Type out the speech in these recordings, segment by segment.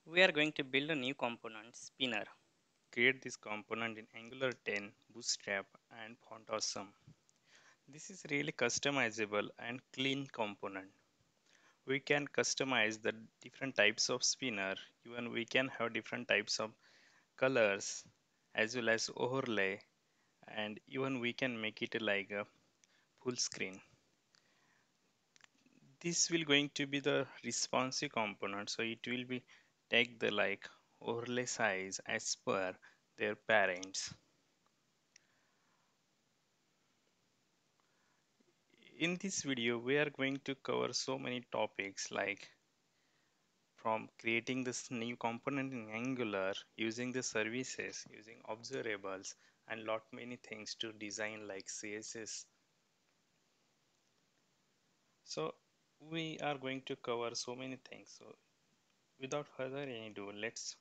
We are going to build a new component, spinner. Create this component in Angular 10, Bootstrap and Font Awesome. This is really customizable and clean component. We can customize the different types of spinner. Even we can have different types of colors as well as overlay, and even we can make it like a full screen. This will going to be the responsive component, so it will be take the like overlay size as per their parents. In this video we are going to cover so many topics, like from creating this new component in Angular, using the services, using observables, and lot many things to design like CSS. So we are going to cover so many things. So without further ado, let's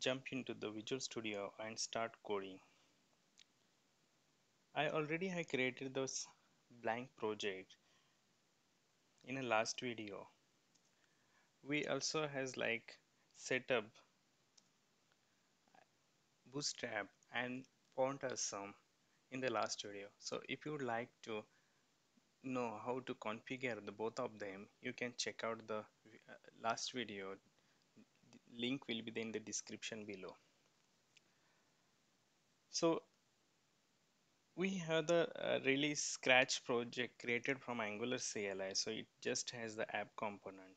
jump into the Visual Studio and start coding. I already have created this blank project in a last video. We also has like set up Bootstrap and Font Awesome in the last video. So if you would like to know how to configure the both of them, you can check out the last video. The link will be in the description below. So we have the really scratch project created from Angular CLI. So it just has the app component.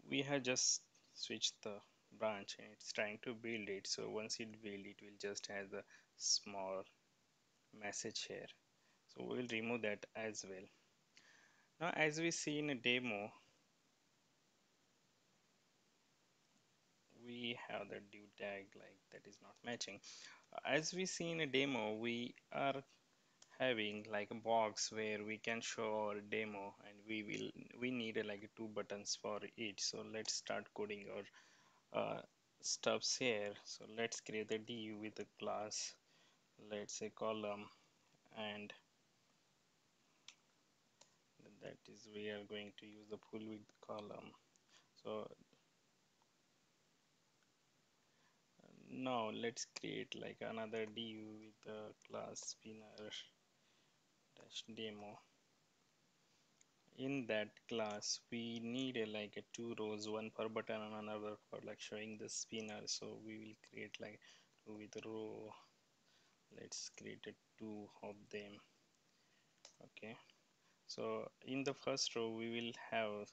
We have just switched the branch and it's trying to build it. So once it build, it will just have the small message here. So we will remove that as well. Now as we see in a demo, we have the div tag like that is not matching. As we see in a demo, we are having like a box where we can show our demo, and we need like two buttons for it. So let's start coding our stuffs here. So let's create a div with a class, let's say column, and that is we are going to use the full width column. So now let's create like another div with the class spinner dash demo. In that class we need like a two rows, one per button and another for like showing the spinner. So we will create like two with row. Let's create a two of them. Okay, so in the first row we will have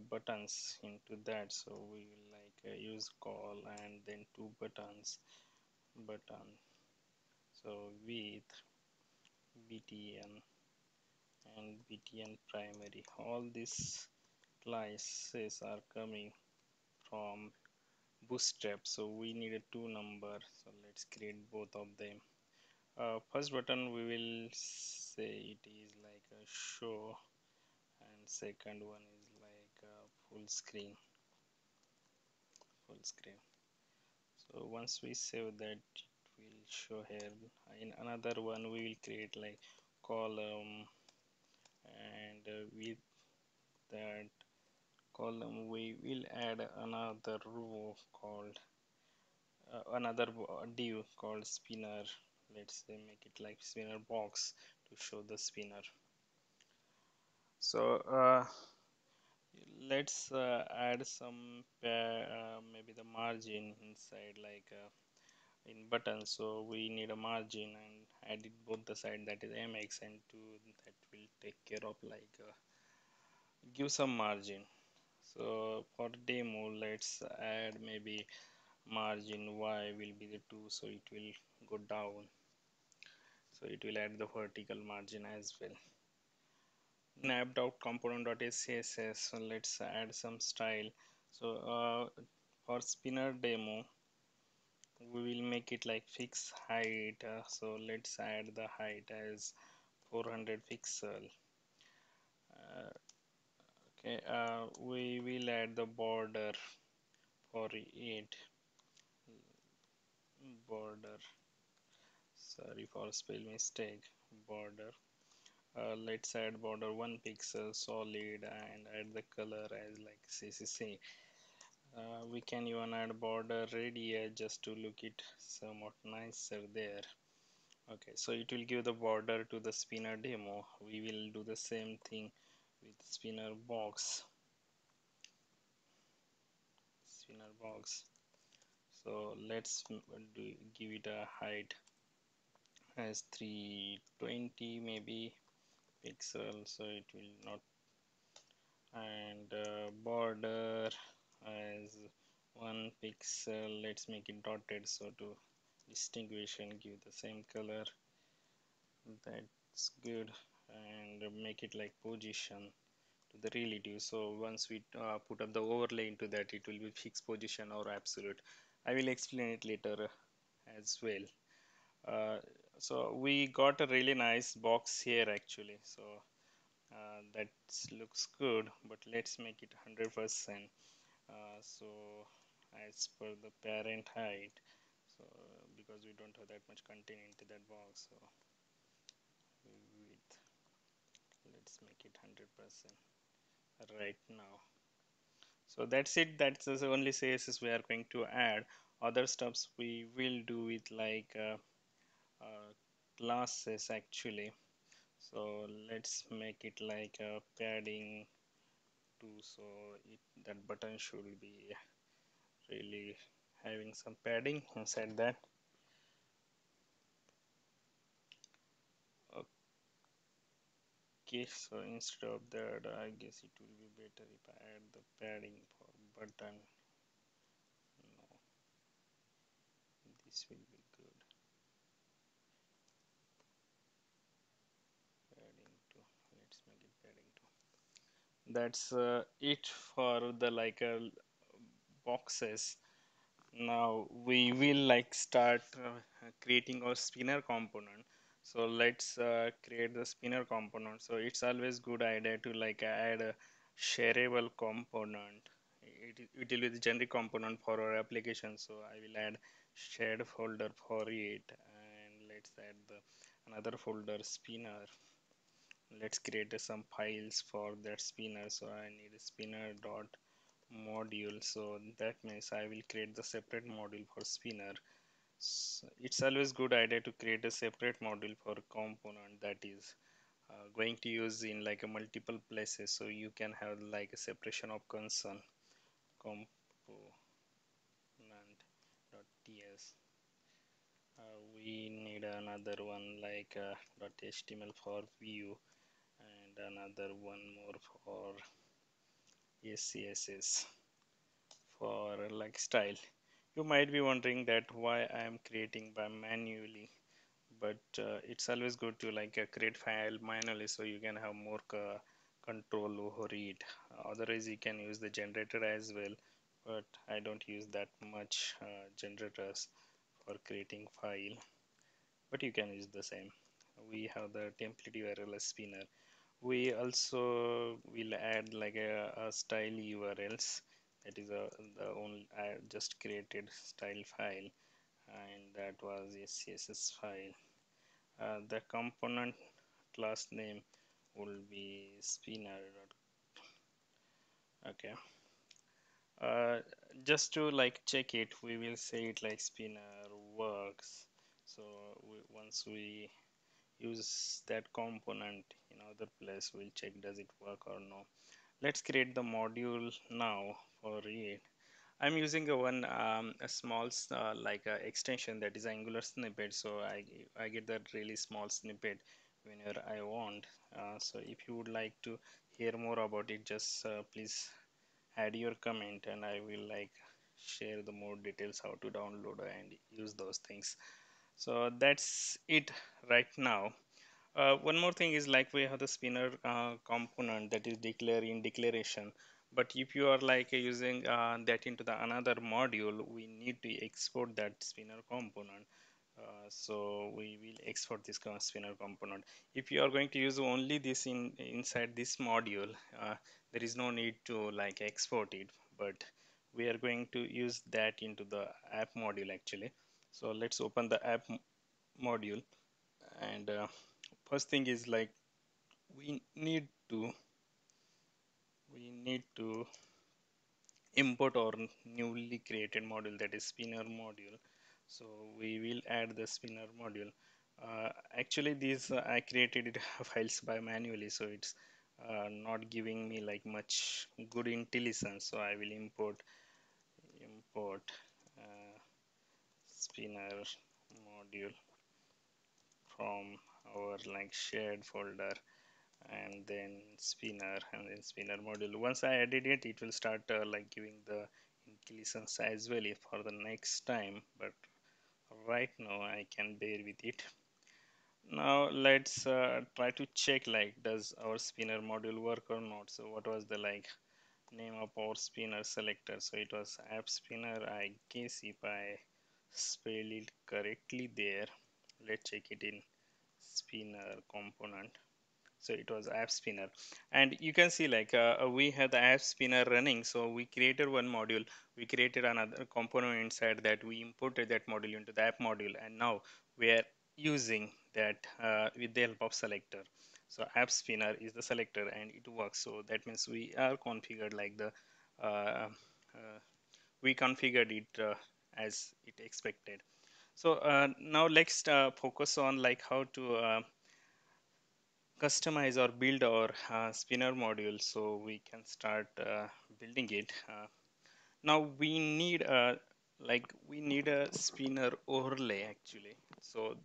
buttons into that. So we will like use call and then two buttons button. So with btn and btn primary, all these classes are coming from Bootstrap. So we need a two number. So let's create both of them. First button we will say it is like a show, and second one is like a full screen. So once we save that, it will show here. In another one we will create like column, and with that column we will add another row called another div called spinner. Let's say make it like spinner box to show the spinner. So let's add some maybe the margin inside, like in button. So we need a margin and add it both the side, that is mx, and to that will take care of like give some margin. So for demo, let's add maybe margin y will be the 2, so it will go down. So it will add the vertical margin as well. Nabbed out component.scss. So let's add some style. So for spinner demo we will make it like fixed height. So let's add the height as 400 pixel. Okay, we will add the border for it. Border, sorry for spell mistake. Border, let's add border 1 pixel solid and add the color as like CCC. We can even add border radius just to look it somewhat nicer there. Okay, so it will give the border to the spinner demo. We will do the same thing with spinner box. So let's give it a height as 320 maybe pixel, so it will not, and border as 1 pixel. Let's make it dotted so to distinguish and give the same color. That's good. And make it like position to the relative, so once we put up the overlay into that, it will be fixed position or absolute. I will explain it later as well. uh, so we got a really nice box here actually, so that looks good, but let's make it 100%. So as per the parent height, so because we don't have that much content into that box, so width, let's make it 100% right now. So that's it. That's the only CSS we are going to add. Other stuffs we will do with like uh, classes actually. So let's make it like a padding 2, so that button should be really having some padding inside that. Okay, so instead of that, I guess it will be better if I add the padding for button. No, this will be good. Padding 2. Let's make it padding 2. That's it for the like boxes. Now we will like start creating our spinner component. So let's create the spinner component. So it's always good idea to like add a shareable component. It will be the generic component for our application. So I will add shared folder for it, and let's add the another folder spinner. Let's create some files for that spinner. So I need a spinner dot module, so that means I will create the separate module for spinner. So it's always good idea to create a separate module for component that is going to use in like a multiple places, so you can have like a separation of concern component .ts. We need another one like .html for view, and another one more for SCSS for like style. You might be wondering that why I am creating by manually, but it's always good to like create file manually so you can have more control over it. Otherwise you can use the generator as well, but I don't use that much generators for creating file, but you can use the same. We have the template URL as spinner. We also will add like a style URLs. That is the only I just created style file, and that was a CSS file. The component class name will be spinner. Okay. Uh, just to like check it, we will say it like spinner works. So once we use that component in other place, we'll check does it work or no. Let's create the module now for it. I'm using a small like extension that is Angular snippet, so I get that really small snippet whenever I want. So if you would like to hear more about it, just please add your comment, and I will like share the more details how to download and use those things. So that's it right now. One more thing is like we have the spinner component that is declare in declaration, but if you are like using that into the another module, we need to export that spinner component. So we will export this spinner component. If you are going to use only this inside this module, there is no need to like export it, but we are going to use that into the app module actually. So let's open the app module, and first thing is like we need to we need to import our newly created module, that is spinner module. So we will add the spinner module. Actually these I created it files by manually, so it's not giving me like much good intelligence. So I will import uh, spinner module from our like shared folder, and then spinner, and then spinner module. Once I edit it, it will start like giving the intelligence as well for the next time, but right now I can bear with it. Now let's try to check like does our spinner module work or not. So what was the like name of our spinner selector? So it was app spinner, I guess, if I spell it correctly there. Let's check it in spinner component. So it was app spinner, and you can see like we have the app spinner running. So we created one module, we created another component inside that, we imported that module into the app module, and now we are using that with the help of selector. So app spinner is the selector and it works. So that means we are configured like the uh, we configured it as it expected. So now let's focus on like how to customize or build our spinner module. So we can start building it. Now we need a we need a spinner overlay actually. So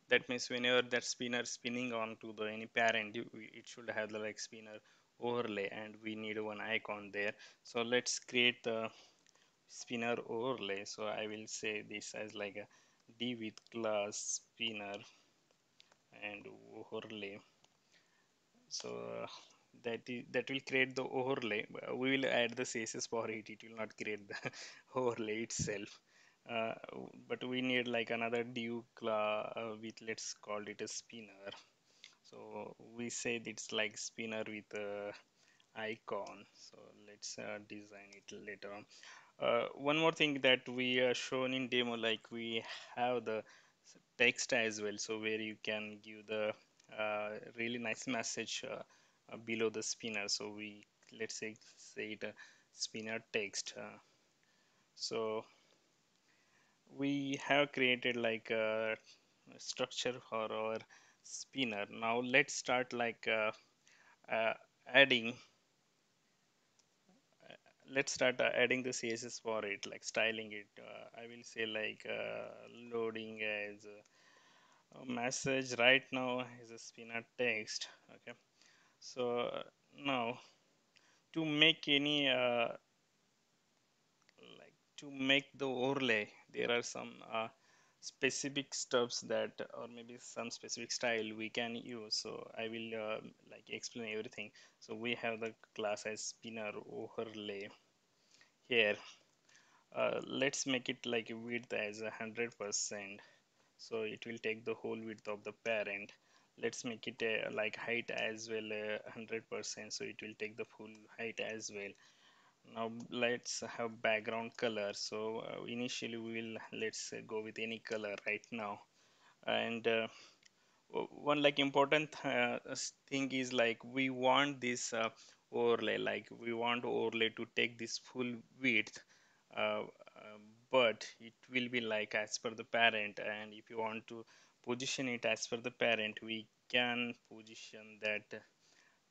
that means whenever that spinner spinning onto the any parent, it should have the like spinner overlay, and we need one icon there. So let's create the spinner overlay. So I will say this as like a d with class spinner and overlay. So that will create the overlay. We will add the css for it, it will not create the overlay itself. uh, but we need like another div class with, let's call it a spinner. So we said it's like spinner with a icon. So let's design it later on. One more thing that we shown in demo, like we have the text as well, so where you can give the really nice message below the spinner. So we, let's say it spinner text. So we have created like a structure for our spinner. Now let's start like uh, adding let's start adding the css for it, like styling it. I will say like loading as a message right now is a spinner text. Okay. So now to make any like to make the overlay, there are some specific stuffs that, or maybe some specific style we can use. So I will like explain everything. So we have the class as spinner overlay here. Let's make it like a width as 100%. So it will take the whole width of the parent. Let's make it like height as well 100%. So it will take the full height as well. Now let's have background color. So initially we will, let's go with any color right now. And one like important thing is like we want this overlay, like we want overlay to take this full width, uh, but it will be like as per the parent. And if you want to position it as per the parent, we can position that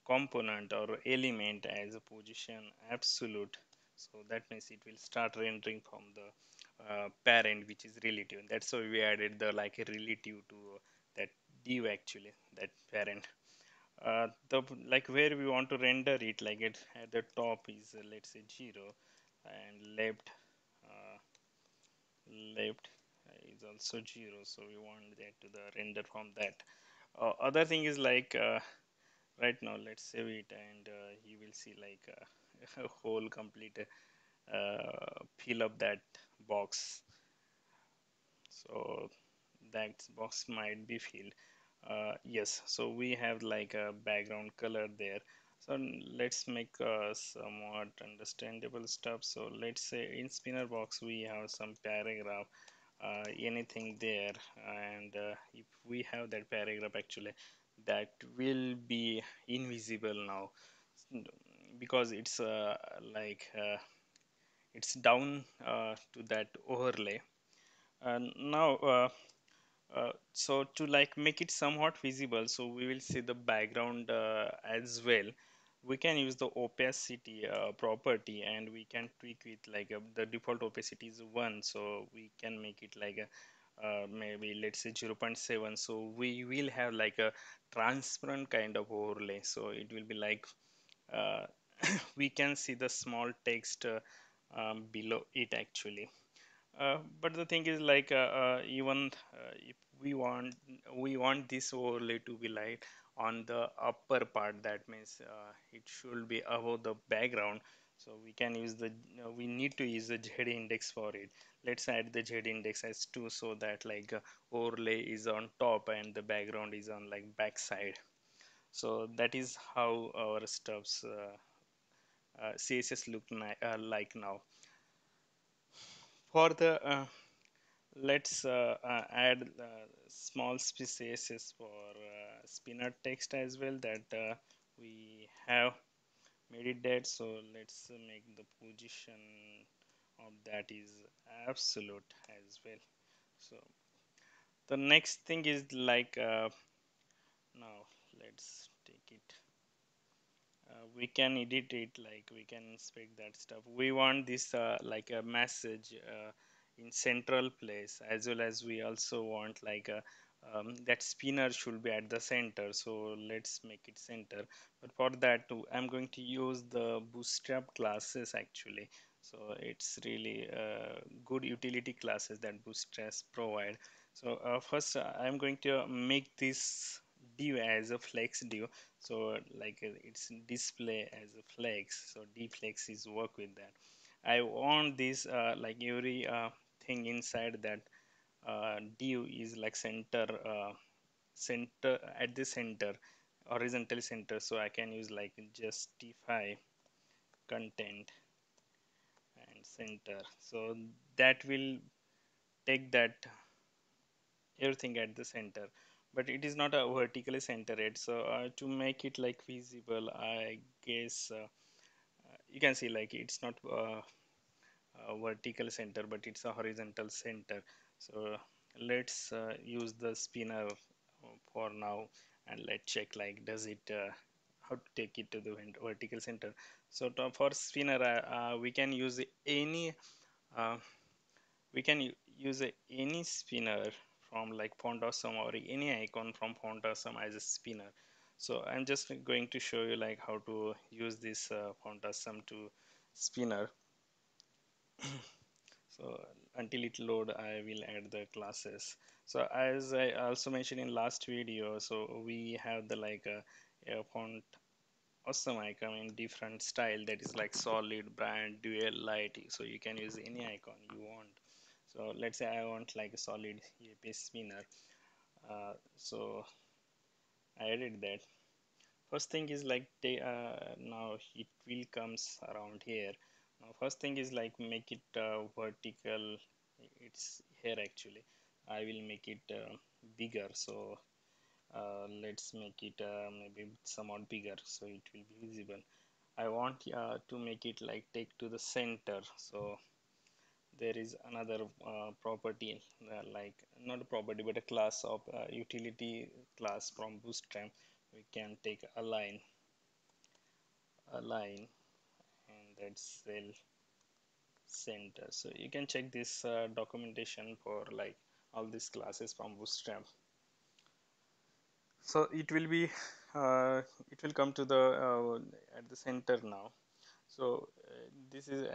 component or element as a position absolute. So that means it will start rendering from the parent, which is relative. That's why we added the like a relative to that div actually, that parent. The like where we want to render it, like it at the top is let's say 0, and uh, left is also 0. So we want that to the render from that. Other thing is like right now let's save it, and you will see like a whole complete fill up that box. So that box might be filled. Yes, so we have like a background color there. So let's make somewhat understandable stuff. So let's say in spinner box we have some paragraph, anything there, and if we have that paragraph actually, that will be invisible now, because it's like it's down to that overlay. And now so to like make it somewhat visible, so we will see the background as well. We can use the opacity property, and we can tweak with like the default opacity is 1, so we can make it like a maybe let's say 0.7. So we will have like a transparent kind of overlay, so it will be like uh, we can see the small text below it actually. But the thing is like even if we want this overlay to be like on the upper part, that means it should be above the background. So we can use the we need to use the z index for it. Let's add the z index as 2, so that like overlay is on top and the background is on like backside. So that is how our stuffs css look like now. For the let's add small spaces for spinner text as well, that we have made it dead. So let's make the position of that is absolute as well. So the next thing is like now let's take it, we can edit it, like we can inspect that stuff. We want this like a message in central place, as well as we also want like a that spinner should be at the center. So let's make it center. But for that I'm going to use the bootstrap classes actually. So it's really good utility classes that bootstrap provide. So first I'm going to make this div as a flex div. So like it's display as a flex, so dflex is work with that. I want this like every thing inside that div is like center at the center, horizontal center. So I can use like justify content and center, so that will take that everything at the center. But it is not a vertically centered. So to make it like visible, I guess you can see like it's not vertical center, but it's a horizontal center. So let's use the spinner for now, and let's check like does it how to take it to the vertical center. So for spinner we can use any uh, we can use any spinner from like font awesome, or any icon from font awesome as a spinner. So I'm just going to show you like how to use this font awesome to spinner. So until it load, I will add the classes. So as I also mentioned in last video, so we have the like a font awesome icon in different style, that is like solid, brand, dual, light. So you can use any icon you want. So let's say I want like a solid EAP spinner. So I added that. First thing is like now it will comes around here. Now first thing is like make it vertical. It's here actually. I will make it bigger. So let's make it maybe somewhat bigger, so it will be visible. I want to make it like take to the center. So there is another property like not a property but a class of utility class from bootstrap. We can take align, and that's cell center. So you can check this documentation for like all these classes from bootstrap. So it will be it will come to the at the center now. So this is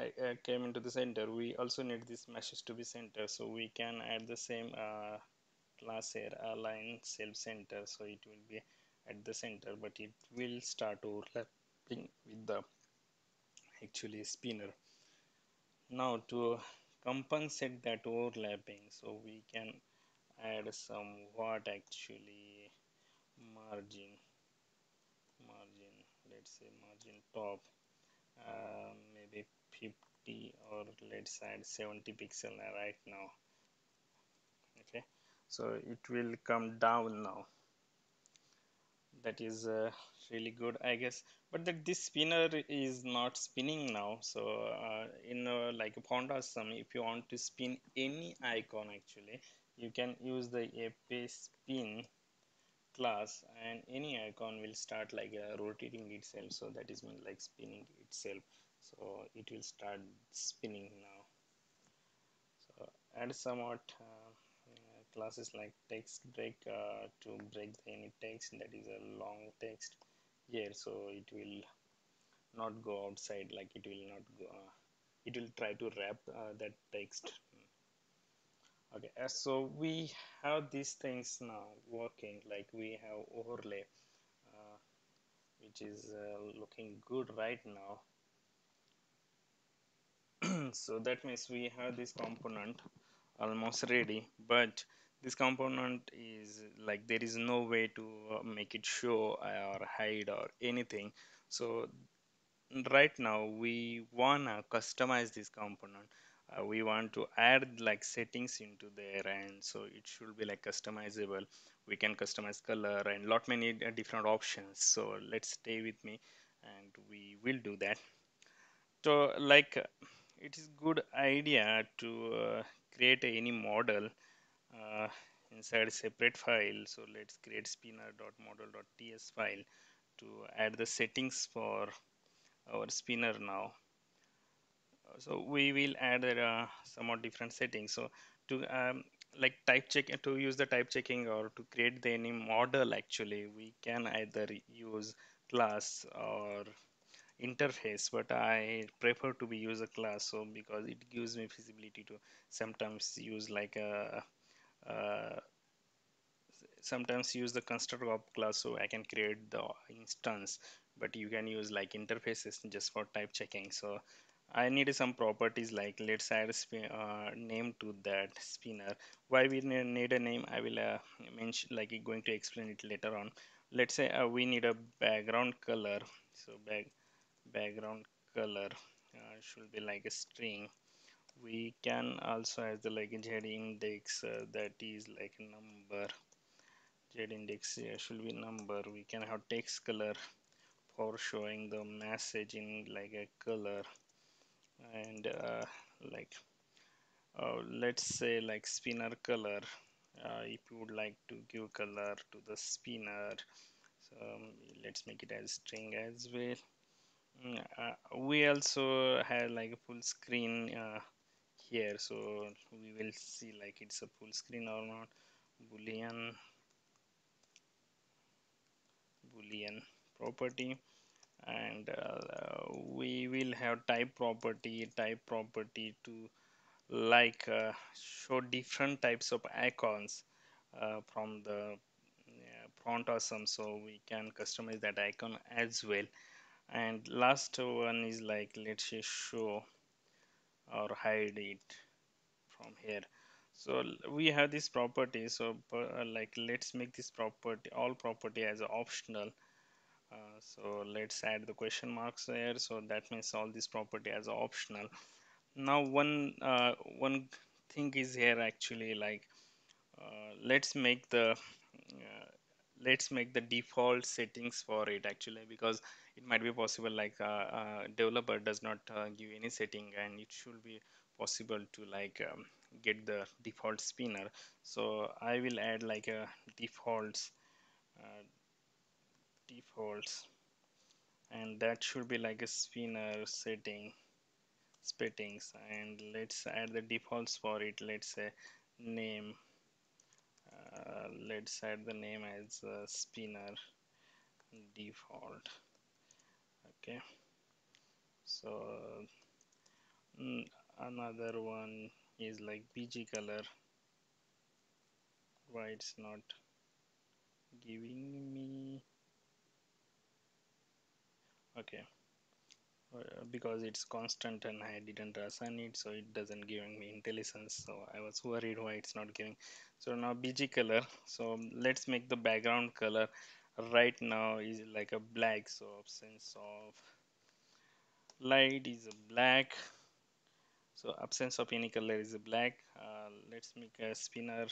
came into the center. We also need this meshes to be center, so we can add the same class here, align self center. So it will be at the center, but it will start overlapping with the actually spinner. Now to compensate that overlapping, so we can add some what actually margin margin let's say margin top, maybe 50, or let's add 70 pixel right now. Okay, so it will come down now. That is really good, I guess. But that this spinner is not spinning now. So in like a Pondasum, if you want to spin any icon, actually, you can use the app spin class, and any icon will start like rotating itself. So that is mean like spinning itself. So it will start spinning now. So add somewhat classes like text break to break any text that is a long text here, so it will not go outside, like it will not go it will try to wrap that text. Okay, so we have these things now working, like we have overlay uh, which is looking good right now. So that means we have this component almost ready, but this component is like there is no way to make it show or hide or anything. So right now we wanna customize this component. We want to add like settings into there, and so it should be like customizable. We can customize color and lot many different options. So let's stay with me and we will do that. So like it is good idea to create any model uh, inside a separate file. So let's create spinner.model.ts file to add the settings for our spinner now. So we will add somewhat different settings. So to like type check, to use the type checking or to create the any model, actually we can either use class or interface, but I prefer to be use a class, so because it gives me feasibility to sometimes use like a sometimes use the constructor of class, so I can create the instance, but you can use like interfaces just for type checking. So I need some properties, like let's add a name to that spinner. Why we need a name, I will mention, like going to explain it later on. Let's say we need a background color. So background color should be like a string. We can also have the like z index, that is like a number. Z index should be number. We can have text color for showing the message in like a color, and like let's say like spinner color. If you would like to give color to the spinner, so let's make it as string as well. We also have like a full screen here, so we will see like it's a full screen or not. Boolean property, and we will have type property to like show different types of icons from the font awesome, so we can customize that icon as well. And last one is like let's say show or hide it from here. So we have this property, so like let's make this property, all property as optional. So let's add the question marks there, so that means all this property as optional. Now one thing is here, actually, like let's make the default settings for it, actually, because it might be possible like developer does not give any setting, and it should be possible to like get the default spinner. So I will add like a uh, defaults, and that should be like a spinner settings, and let's add the defaults for it. Let's say name, let's add the name as spinner default. Okay, so another one is like bg color. Why it's not giving me? Okay, because it's constant and I didn't assign it, so it doesn't giving me intelligence. So I was worried why it's not giving. So now bg color, so let's make the background color right now is like a black, so absence of light is a black, so absence of any color is a black. Let's make a spinner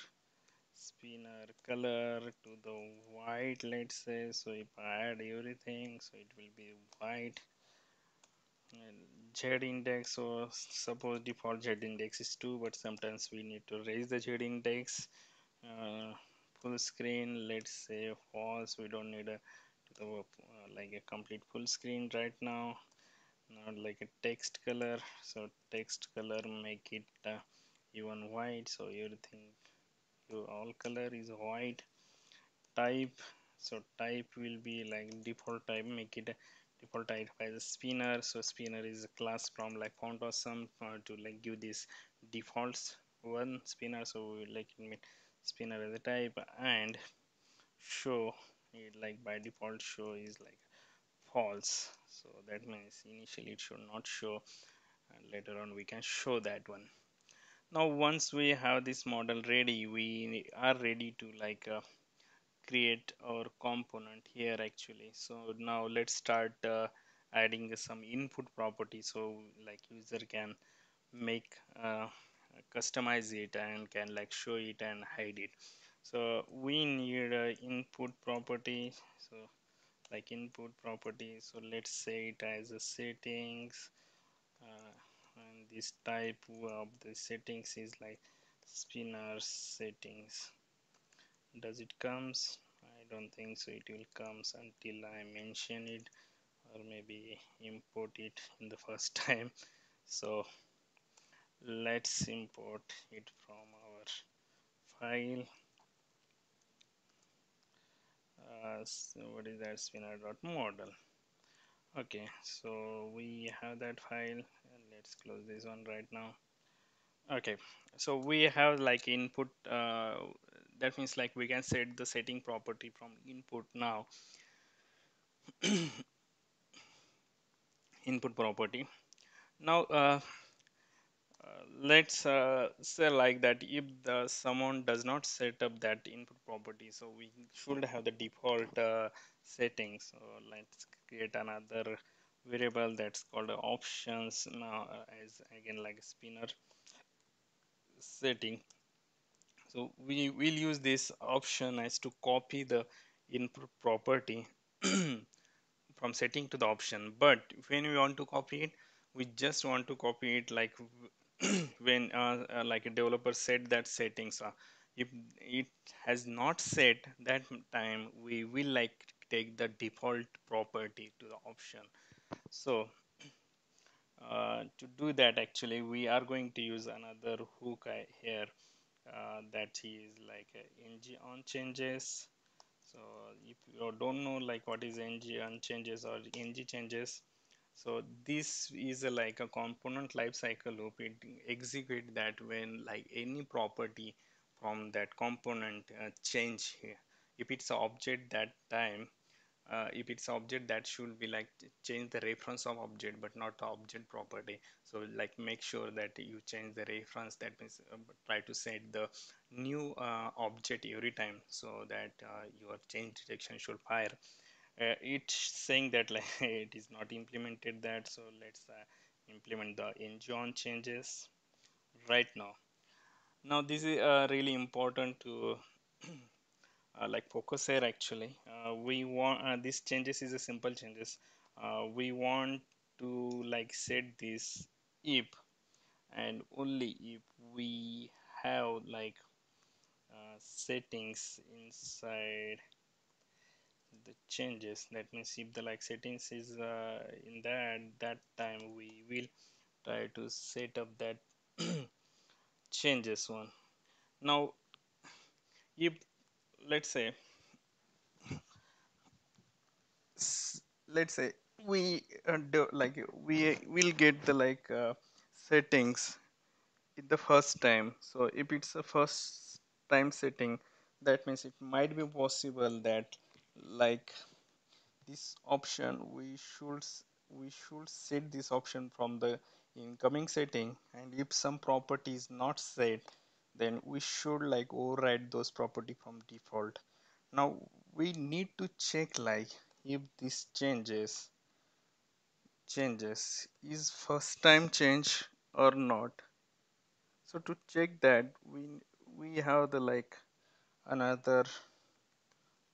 spinner color to the white, let's say. So if I add everything, so it will be white. And Z index, so suppose default Z index is 2, but sometimes we need to raise the Z index. uh, Full screen, let's say false. We don't need like a complete full screen right now. Not like a text color, so text color make it even white, so everything, your all color is white. Type, so type will be like default type, make it a default type as a spinner. So spinner is a class from like font awesome to like give this defaults one spinner. So we like make spinner as a type, and show it like by default show is like false. So that means initially it should not show, and later on we can show that one. Now once we have this model ready, we are ready to like create our component here actually. So now let's start adding some input property, so like user can make customize it and can like show it and hide it. So we need input property. So like input property, so let's say it as a settings, uh, and this type of the settings is like spinner settings. Does it comes? I don't think so it will comes until I mention it, or maybe import it in the first time. So let's import it from our file. So what is that, spinner.model. Okay, so we have that file, and let's close this one right now. Okay, so we have like input, that means like we can set the setting property from input now. Input property. Now let's say like that if the someone does not set up that input property, so we should have the default settings. So let's create another variable that's called options now, as again like a spinner setting. So we will use this option as to copy the input property from setting to the option. But when we want to copy it, we just want to copy it like when like a developer set that settings. If it has not set that time, we will like take the default property to the option. So to do that, actually we are going to use another hook here, that is like ng on changes. So if you don't know like what is ng on changes or ng changes, so this is like a component lifecycle loop. It execute that when like any property from that component change here. If it's an object that time, if it's object, that should be like change the reference of object but not the object property. So like make sure that you change the reference, that means try to set the new object every time, so that your change detection should fire. It's saying that like it is not implemented that, so let's implement the ng on changes right now. Now this is really important to like focus here actually. We want these changes is a simple changes. We want to like set this if and only if we have like settings inside the changes. That means if the like settings is in that time, we will try to set up that changes one. Now if let's say let's say we like we will get the like settings in the first time. So if it's a first time setting, that means it might be possible that like this option we should set this option from the incoming setting, and if some property is not set, then we should like override those property from default. Now we need to check like if this changes is first time change or not. So to check that, we have the like another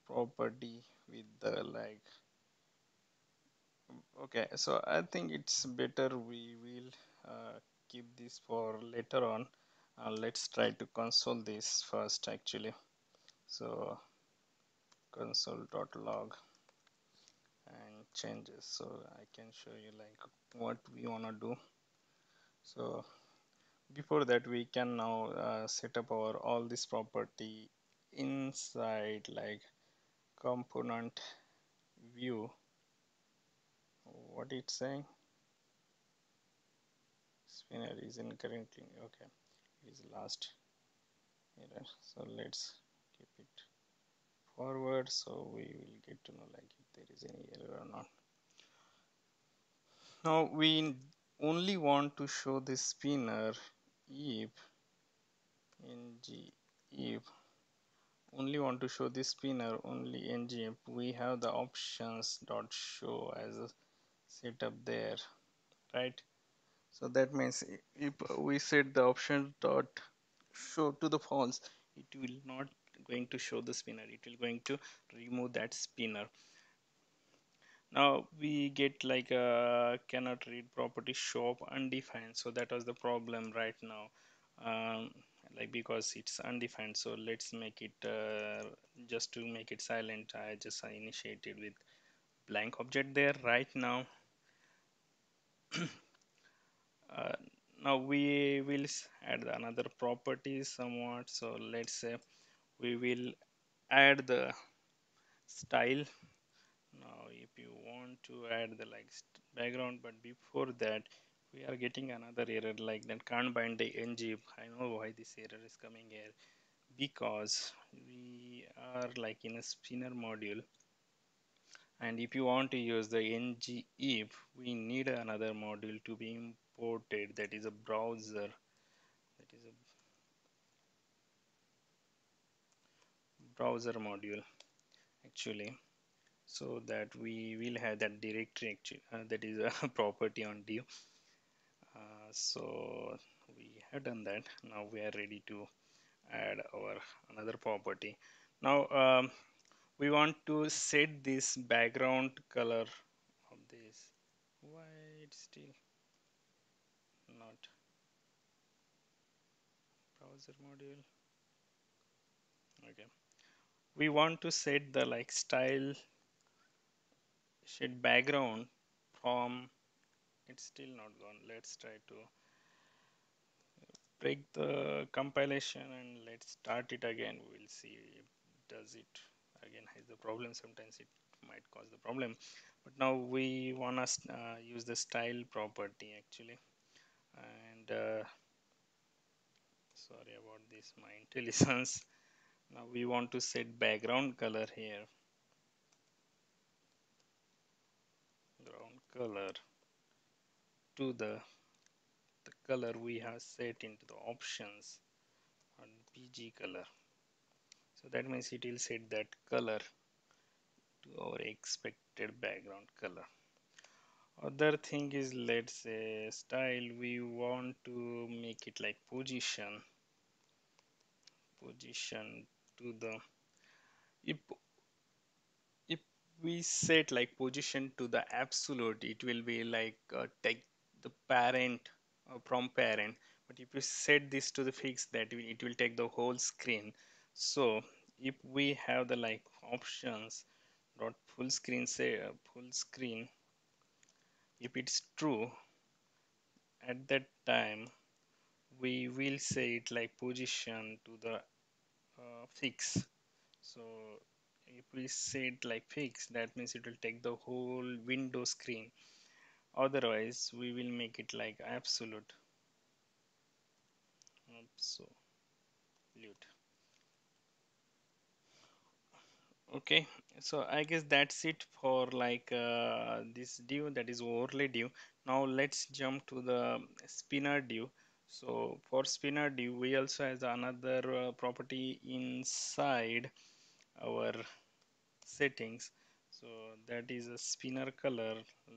property with the like. Okay, so I think it's better we will keep this for later on. Let's try to console this first actually. So console.log and changes, so I can show you like what we want to do. So before that we can now set up our all this property inside like component view. What it's saying, spinner is incorrectly okay, it is last error, so let's keep it forward so we will get to know like if there is any error or not. Now we only want to show the spinner if ng if only want to show the spinner only ng if we have the options dot show as a setup there, right? So that means if we set the option dot show to the false, it will not going to show the spinner, it will going to remove that spinner. Now we get like a cannot read property show up undefined, so that was the problem right now. Like because it's undefined, so let's make it just to make it silent, I just initiated with blank object there right now. uh, Now we will add another property somewhat, so let's say we will add the style. Now if you want to add the like background, but before that we are getting another error like that can't bind the ng. I know why this error is coming here, because we are like in a spinner module, and if you want to use the ng if, we need another module to be imported, that is a browser, that is a browser module actually, so that we will have that directory actually, that is a property on div. So we have done that. Now we are ready to add our another property. Now we want to set this background color of this. Why it's still not browser module? Okay, we want to set the like style shed background from, it's still not gone. Let's try to break the compilation and let's start it again. We'll see if does it again has the problem. Sometimes it might cause the problem, but now we want to use the style property actually, and sorry about this, my intelligence. Now we want to set background color here, ground color to the color we have set into the options on bg color. So that means it will set that color to our expected background color. Other thing is, let's say style, we want to make it like position to the, if if we set like position to the absolute, it will be like take the parent from parent, but if you set this to the fixed, that it will take the whole screen. So if we have the like options dot full screen, say full screen, if it's true, at that time we will say it like position to the fix. So if we say it like fix, that means it will take the whole window screen. Otherwise we will make it like absolute. Okay, so I guess that's it for like this div, that is overlay div. Now let's jump to the spinner div. So for spinner div, we also has another property inside our settings. So that is a spinner color.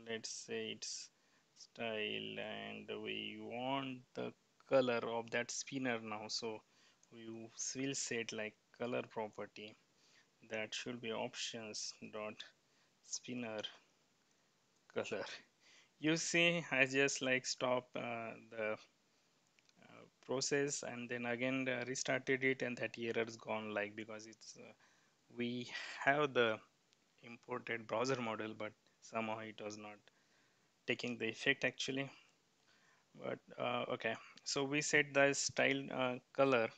Let's say it's style, and we want the color of that spinner now. So we will set like color property. That should be options dot spinner color. You see, I just like stop the process and then again restarted it, and that error is gone, like because it's we have the imported browser model, but somehow it was not taking the effect actually. But okay, so we set the style color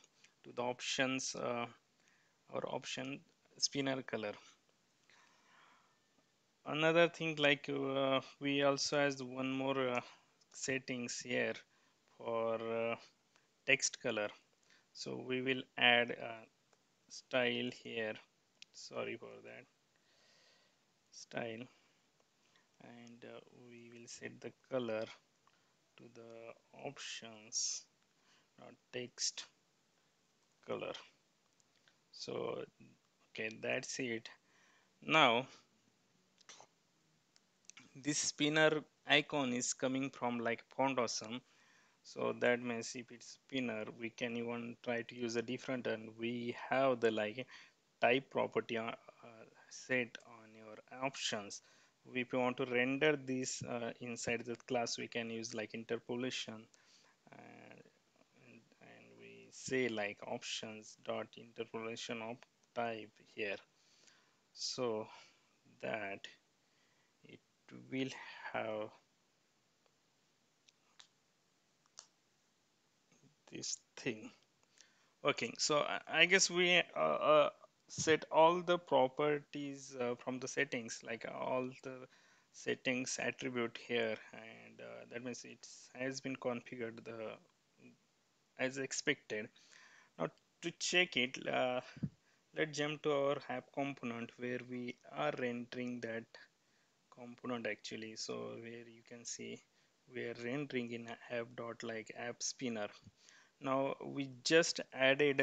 to the options or option spinner color. Another thing, like we also has one more settings here for text color. So we will add style here, sorry for that, style, and we will set the color to the options text color. So okay, that's it. Now this spinner icon is coming from like font awesome. So that means if it's spinner, we can even try to use a different, and we have the like type property set on your options. If you want to render this inside the class, we can use like interpolation, and we say like options dot interpolation of type here, so that it will have this thing. Okay, so I guess we set all the properties from the settings, like all the settings attribute here, and that means it has been configured as expected. Now to check it, let's jump to our app component where we are rendering that component actually. So where you can see we are rendering in app dot like app spinner. Now we just added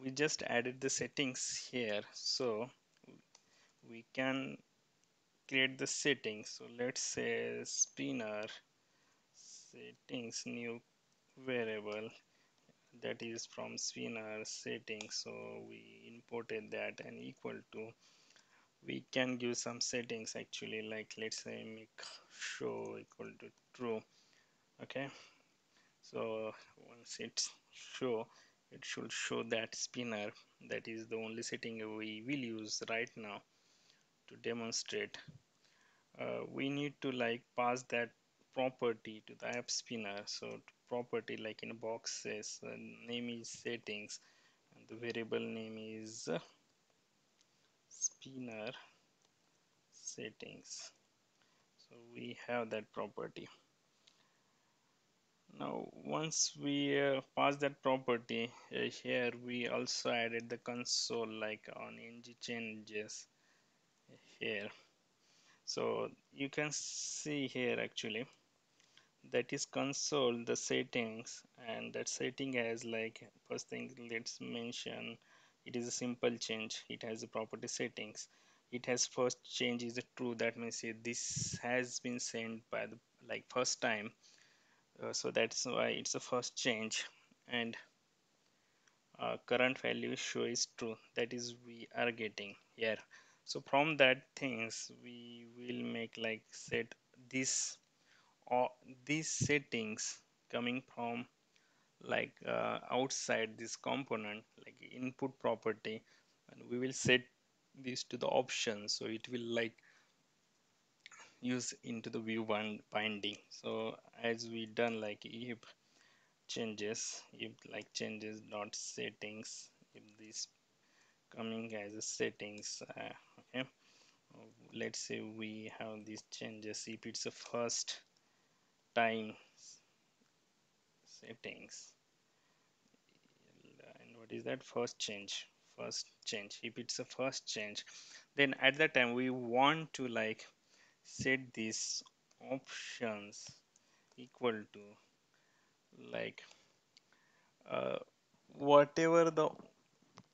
the settings here, so we can create the settings. So let's say spinner settings new variable, that is from spinner settings. So we imported that and equal to, we can give some settings actually, like let's say make show equal to true. Okay, so once it's show, it should show that spinner. That is the only setting we will use right now to demonstrate. We need to like pass that property to the app spinner. So property like in boxes, name is settings, and the variable name is spinner settings. So we have that property. Now once we pass that property, here we also added the console like on ng changes here. So you can see here actually that is console the settings, and that setting has like first thing, let's mention it is a simple change. It has the property settings. It has first change is a true, that means this has been sent by the like first time. So that's why it's a first change. And current value show is true, that is we are getting here. So from that things we will make like set this or these settings coming from like outside this component like input property, and we will set this to the option, so it will like use into the view binding. So as we done like if changes, if like changes dot settings, if this coming as a settings, okay, let's say we have these changes, if it's a first time settings, and what is that first change, if it's a first change, then at that time we want to like set these options equal to like whatever the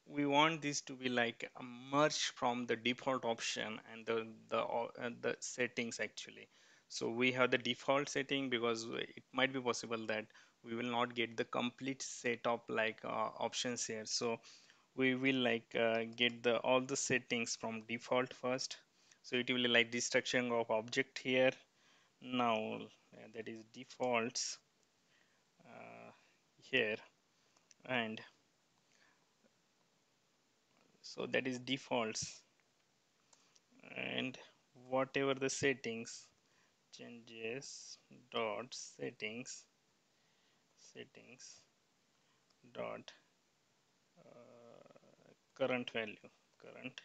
we want this to be like a merge from the default option and the settings actually. So we have the default setting because it might be possible that we will not get the complete set of like options here. So we will like get the all the settings from default first. So it will be like destruction of object here. Now that is defaults uh, here, and so that is defaults, and whatever the settings changes dot settings dot current value current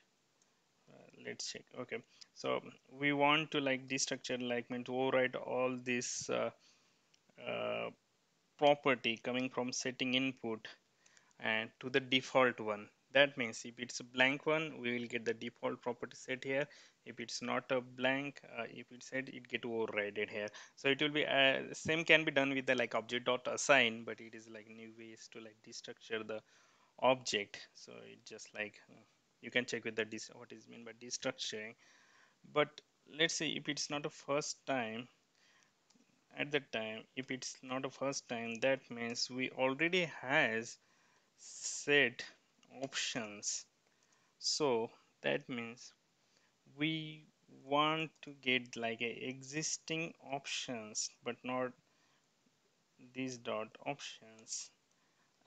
let's check. Okay, so we want to like destructure like mean to override all this uh, property coming from setting input and to the default one. That means if it's a blank one, we will get the default property set here. If it's not a blank, if it's set, it get overridden here. So it will be same can be done with the like object dot assign, but it is like new ways to like destructure the object. So it just like you can check with the what is mean by destructuring. But let's say if it's not a first time, at that time if it's not a first time, that means we already has set options. So that means we want to get like a existing options but not these dot options,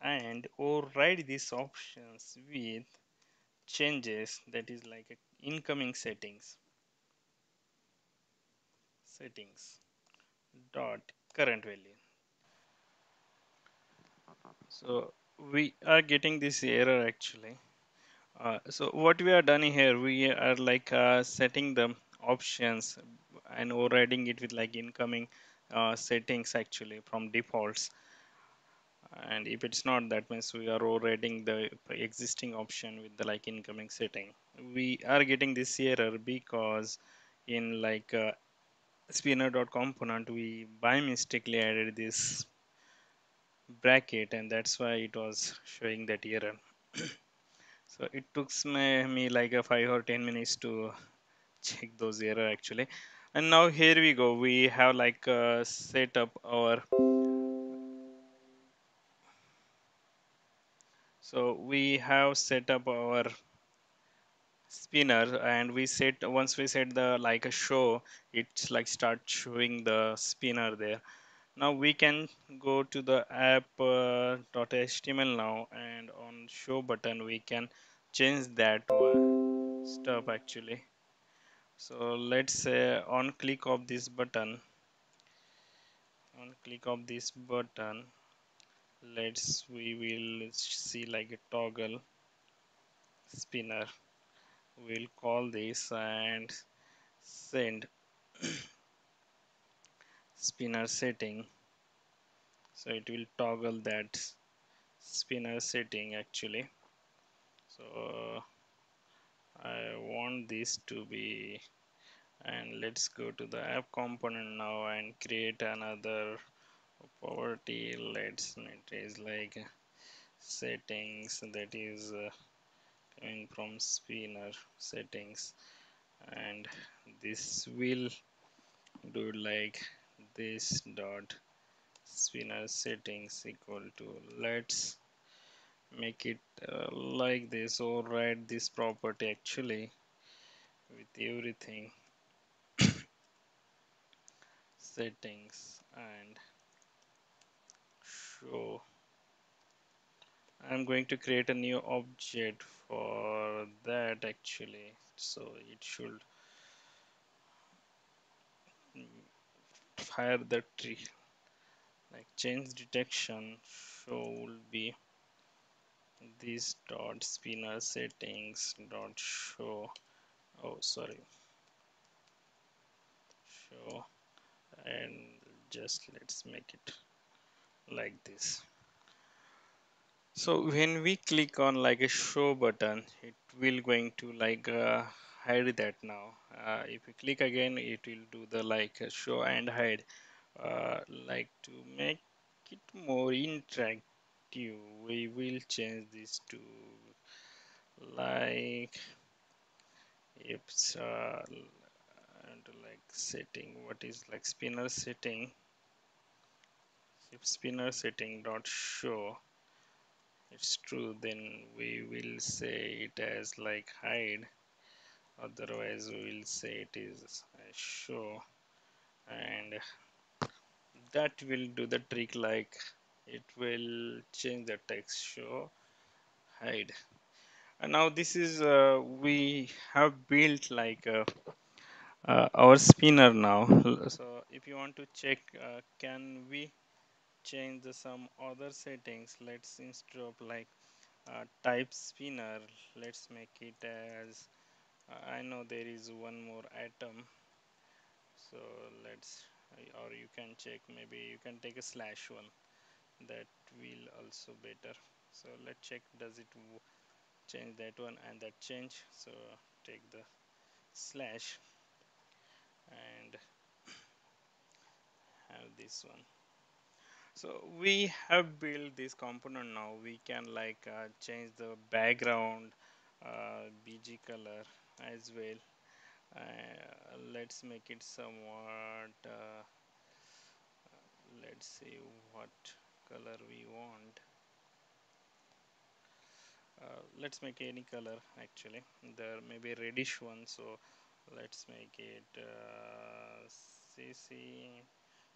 and override these options with changes, that is like a incoming settings dot current value. So we are getting this error actually. So what we are done here, we are like setting the options and overriding it with like incoming settings actually from defaults. And if it's not, that means we are overriding the existing option with the like incoming setting. We are getting this error because in like spinner.component we by mistakenly added this bracket, and that's why it was showing that error. So it took me like a 5 or 10 minutes to check those error actually. And now here we go, we have like set up our, so we have set up our spinner, and we set, once we set the like a show, it's like start showing the spinner there. Now we can go to the app .html now, and on show button we can change that stuff actually. So let's say on click of this button, on click of this button, let's, we will see like a toggle spinner. We'll call this and send spinner setting. So it will toggle that spinner setting actually. So I want this to be, and let's go to the app component now and create another property. Let's, it is like settings, that is coming from spinner settings, and this will do like this dot spinner settings equal to, let's make it like this, or write this property actually with everything settings and show. I'm going to create a new object for that actually, so it should fire the tree like change detection show will be this dot spinner settings dot show, oh sorry, show, and just let's make it like this. So when we click on like a show button, it will going to like hide that now. If we click again, it will do the like show and hide. Like to make it more interactive, we will change this to like, it's and like setting, what is like spinner setting, if spinner setting dot show it's true, then we will say it as like hide, otherwise we will say it is a show, and that will do the trick, like it will change the text show hide. And now this is we have built like our spinner now. So if you want to check, can we change some other settings? Let's, instead of like type spinner, let's make it as I know there is one more atom, so let's or you can check, maybe you can take a slash one, that will also better. So let's check, does it change that one and that change. So take the slash and have this one. So we have built this component. Now we can like change the background bg color as well. Let's make it somewhat let's see what color we want. Let's make any color actually, there may be reddish one, so let's make it cc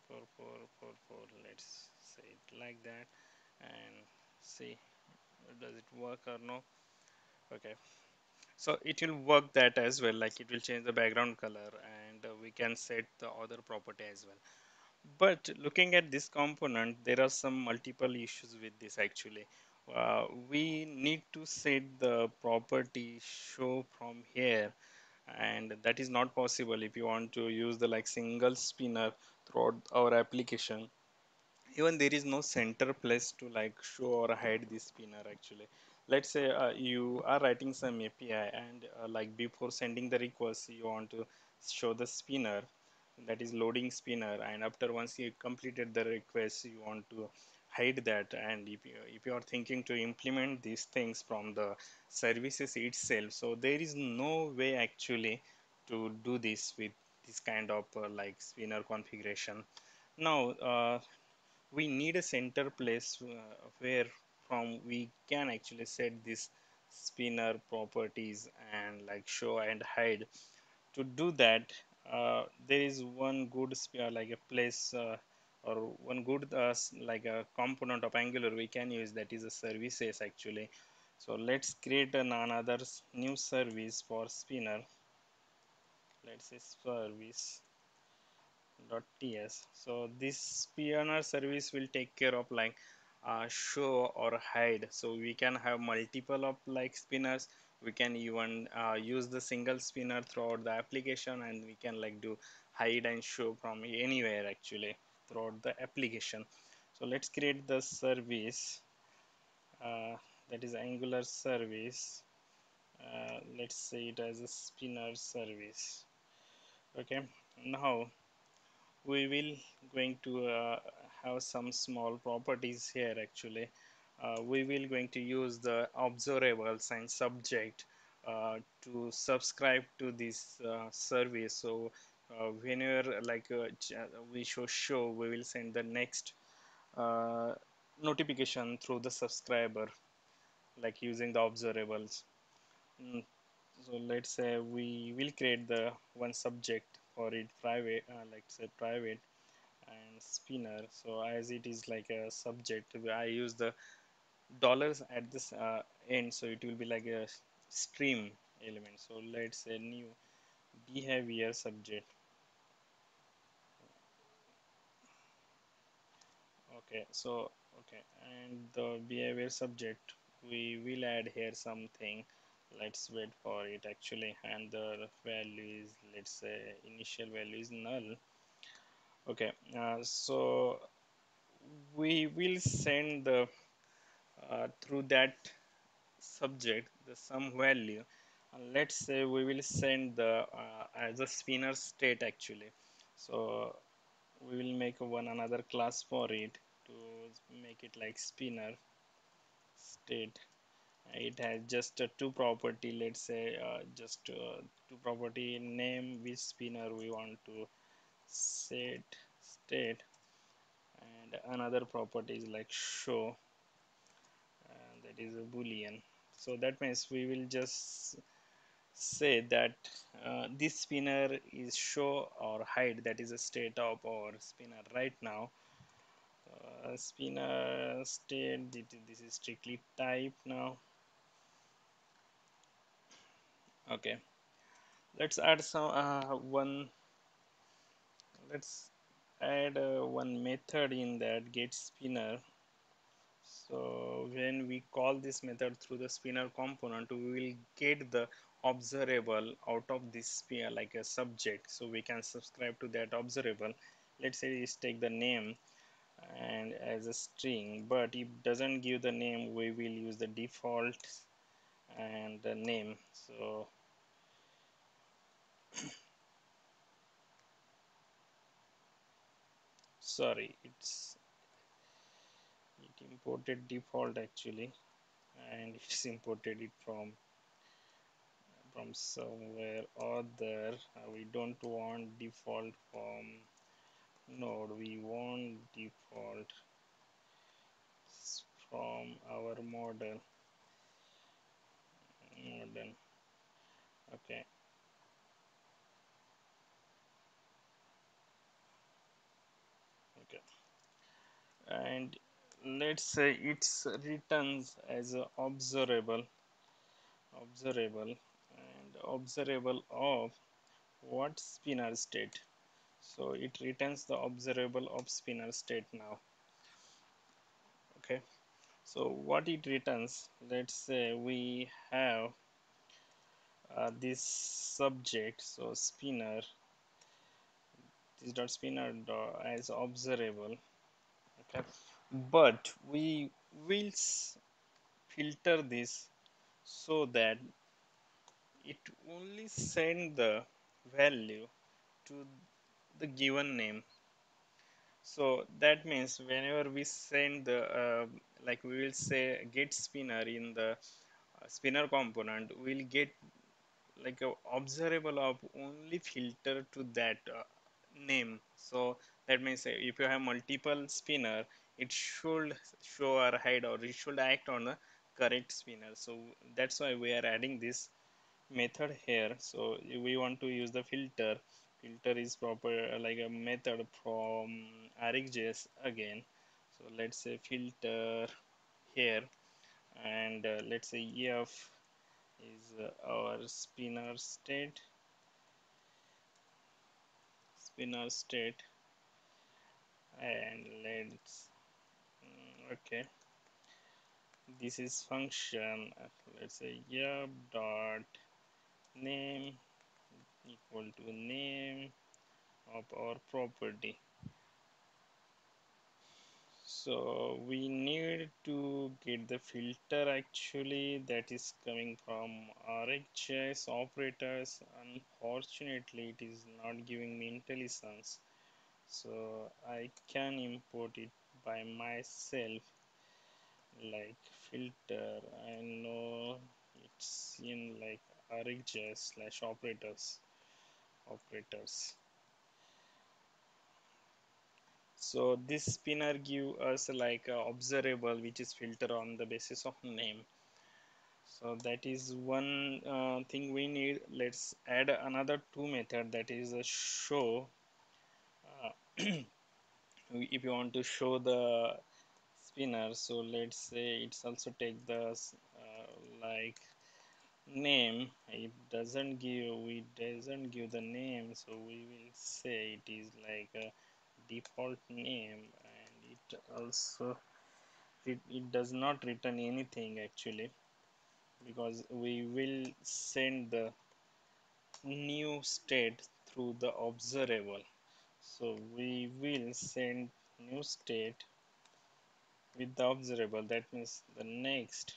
4444, let's say it like that, and see does it work or no. Okay, so it will work that as well, like it will change the background color, and we can set the other property as well. But looking at this component, there are some multiple issues with this actually. We need to set the property show from here, and that is not possible if you want to use the like single spinner throughout our application. Even there is no center place to like show or hide this spinner actually. Let's say you are writing some api, and like before sending the request you want to show the spinner, that is loading spinner, and after once you completed the request you want to hide that. And if you are thinking to implement these things from the services itself, so there is no way actually to do this with this kind of like spinner configuration. Now we need a center place where from we can actually set this spinner properties and like show and hide. To do that, there is one good like a place or one good like a component of angular we can use, that is a services actually. So let's create another new service for spinner. Let's say service .ts. So this spinner service will take care of like show or hide, so we can have multiple of like spinners. We can even use the single spinner throughout the application, and we can like do hide and show from anywhere actually throughout the application. So let's create the service uh, that is angular service. Let's say it as a spinner service. Okay, now we will going to have some small properties here actually. We will going to use the observables and subject to subscribe to this service. So whenever like we show, we will send the next uh, notification through the subscriber, like using the observables. Mm, so let's say we will create the one subject for it private, like say private and spinner. So as it is like a subject, I use the dollars at this end, so it will be like a stream element. So let's say new behavior subject. Okay, so okay, and the behavior subject, we will add here something. Let's wait for it actually, and the value is, let's say initial value is null. Okay, so we will send the through that subject the some value, and let's say we will send the as a spinner state actually. So we will make one another class for it to make it like spinner state, It has just two property, let's say just two property: name, which spinner we want to set state, and another property is like show, that is a boolean. So that means we will just say that this spinner is show or hide, that is a state of our spinner right now. Spinner state, this is strictly type now. Okay, let's add some one let's add one method in that get spinner. So when we call this method through the spinner component, we will get the observable out of this spinner like a subject. So we can subscribe to that observable. Let's say let's take the name and as a string, but it doesn't give the name, we will use the default and the name. So sorry, it imported default actually, and it's imported it from somewhere other. We don't want default from node, we want default from our model. Okay, okay, and let's say it's returns as a observable of what spinner state. So it returns the observable of spinner state now. Okay, so what it returns, let's say we have this subject, so spinner, this dot spinner dot as observable. Okay, but we will filter this so that it only send the value to the given name. So that means whenever we send the like we will say get spinner in the spinner component, we'll get like a observable of only filter to that name. So that means if you have multiple spinner, it should show or hide, or it should act on the correct spinner. So that's why we are adding this method here. So we want to use the filter is proper like a method from RxJS again. So let's say filter here, and let's say EF is our spinner state, and okay, this is function, let's say yeah dot name equal to name of our property. So we need to get the filter actually, that is coming from RxJS operators. Unfortunately, it is not giving me IntelliSense, so I can import it by myself like filter. I know it's in like RxJS slash operators. So this spinner give us like a observable which is filter on the basis of name. So that is one thing we need. Let's add another two method, that is a show. If you want to show the spinner, so let's say it's also take the like name. It doesn't give the name, so we will say it is like a default name, and it does not return anything actually, because we will send the new state through the observable. So we will send new state with the observable, that means the next,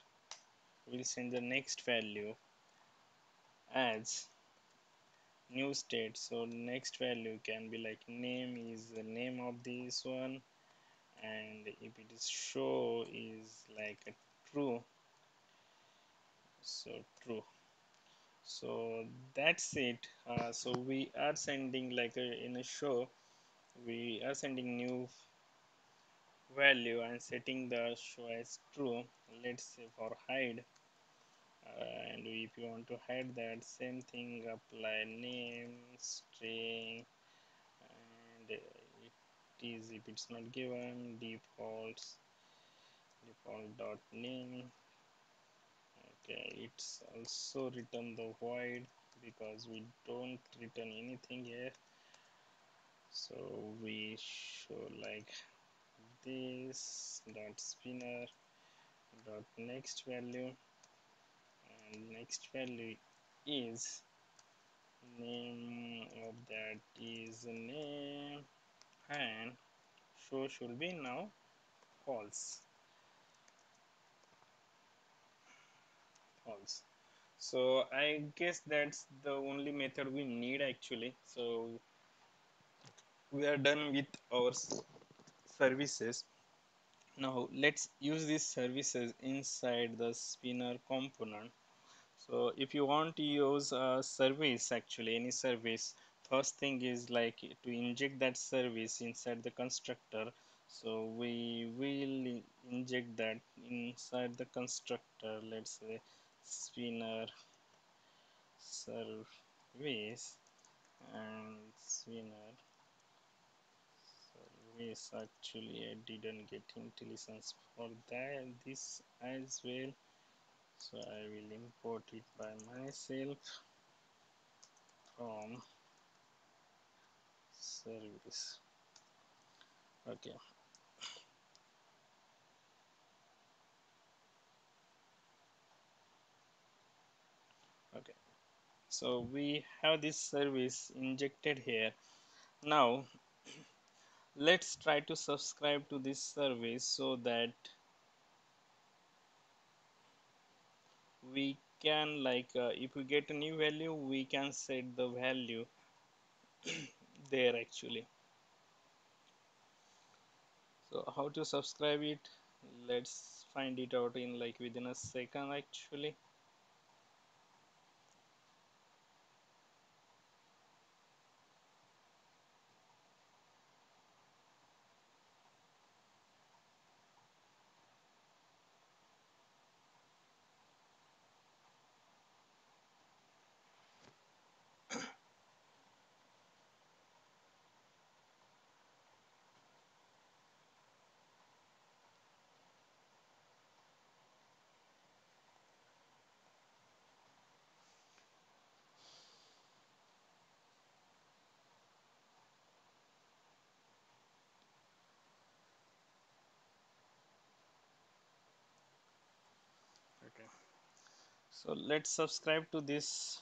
we'll send the next value as new state. So next value can be like name is the name of this one, and if it is show is like a true, So true. So that's it. So we are sending like in a show, we are sending new value and setting the show as true. Let's say for hide, and if you want to hide that, same thing apply name string, and it is if it's not given default dot name. Okay, it's also return the void because we don't return anything here. So we show like this dot spinner dot next value, and next value is name of that is name, and show should be now false. False. So I guess that's the only method we need actually. So we are done with our services. Now let's use these services inside the spinner component. So if you want to use a service, actually any service, first thing is like to inject that service inside the constructor. So we will inject that inside the constructor. Let's say spinner service, and spinner service. Actually I didn't get IntelliSense for that this as well, so I will import it by myself from service. Okay. Okay, so we have this service injected here. Now let's try to subscribe to this service so that we can like if we get a new value we can set the value there actually. So how to subscribe it, let's find it out in like within a second actually. Okay, so let's subscribe to this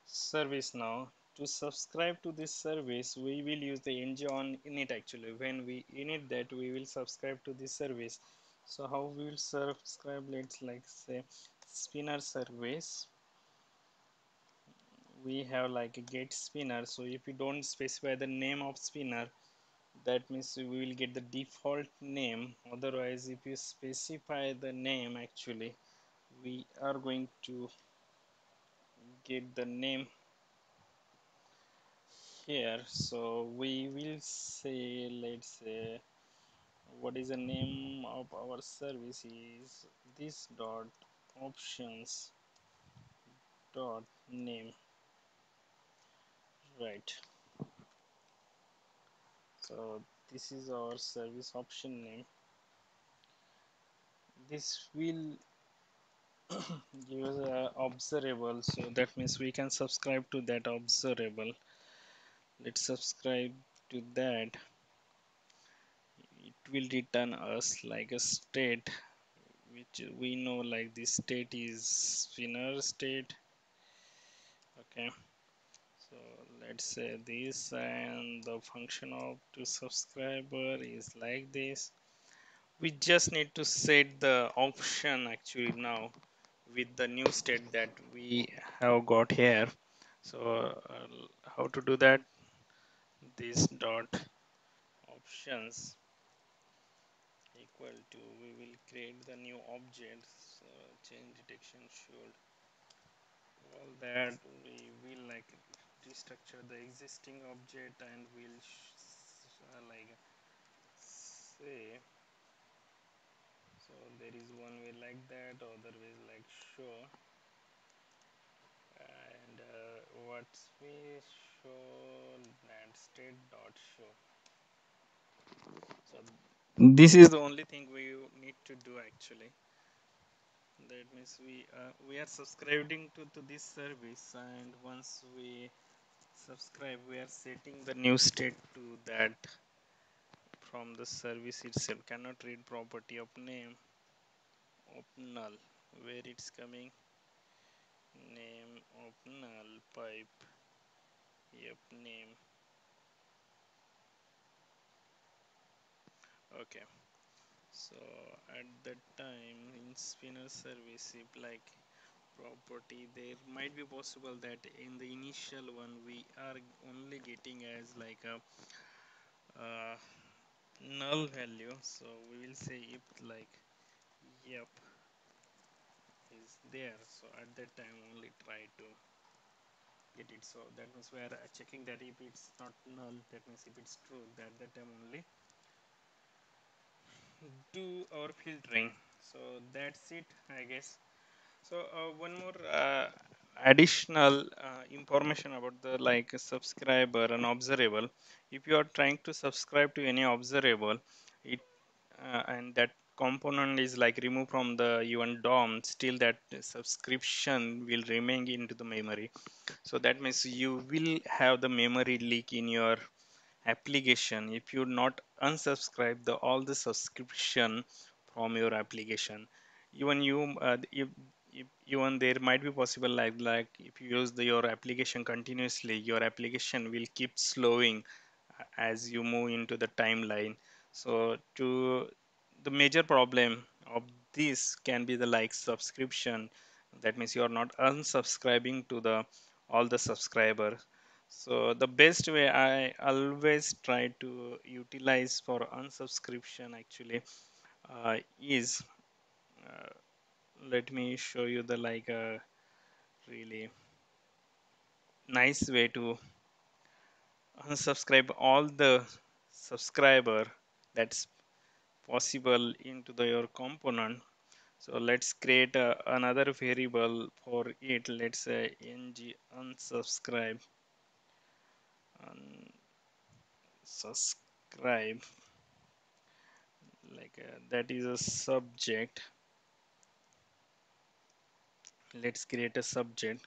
service now. To subscribe to this service we will use the ng on init actually. When we init that we will subscribe to this service. So how we will subscribe, let's like say spinner service, we have like a get spinner. So if you don't specify the name of spinner, that means we will get the default name. Otherwise if you specify the name actually we are going to get the name here. So we will say, let's say what is the name of our service is this dot options dot name, right? So this is our service option name. This will give us a observable, so that means we can subscribe to that observable. Let's subscribe to that. It will return us like a state, which we know like this state is spinner state. Okay, so let's say this, and the function of to subscriber is like this. We just need to set the option actually now with the new state that we have got here. So how to do that, this dot options equal to, we will create the new object. So change detection should, all that we will like restructure the existing object, and we'll like say, so there is one way like that, other way is like show, and what we show that state dot show. So this is the only thing we need to do actually. That means we are subscribing to this service, and once we subscribe, we are setting the new state to that from the service itself. Cannot read property of name of null, where it's coming, name of null pipe, yep, name. Okay, so at that time in spinner service, if like property, there might be possible that in the initial one we are only getting as like a uh, null value, so we will say if like yep is there, so at that time only try to get it. So that means we are checking that if it's not null, that means if it's true, that that time only do our filtering. So that's it, I guess. So one more additional information about the like subscriber and observable. If you are trying to subscribe to any observable, it and that component is like removed from the even DOM, still that subscription will remain into the memory. So that means you will have the memory leak in your application if you not unsubscribe the all the subscription from your application. Even you if even there might be possible like if you use your application continuously, your application will keep slowing as you move into the timeline. So to the major problem of this can be the like subscription. That means you are not unsubscribing to the all the subscriber. So the best way I always try to utilize for unsubscription actually is uh, let me show you the like a really nice way to unsubscribe all the subscriber that's possible into the your component. So let's create another variable for it. Let's say ng unsubscribe, unsubscribe, like that is a subject. Let's create a subject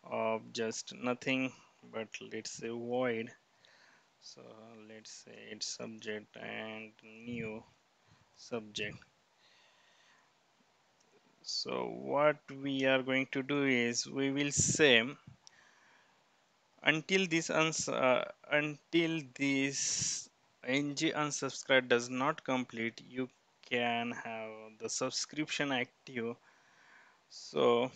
of just nothing, but let's say void. So let's say it's subject and new subject. So what we are going to do is we will say until this ng unsubscribe does not complete, you can have the subscription active. So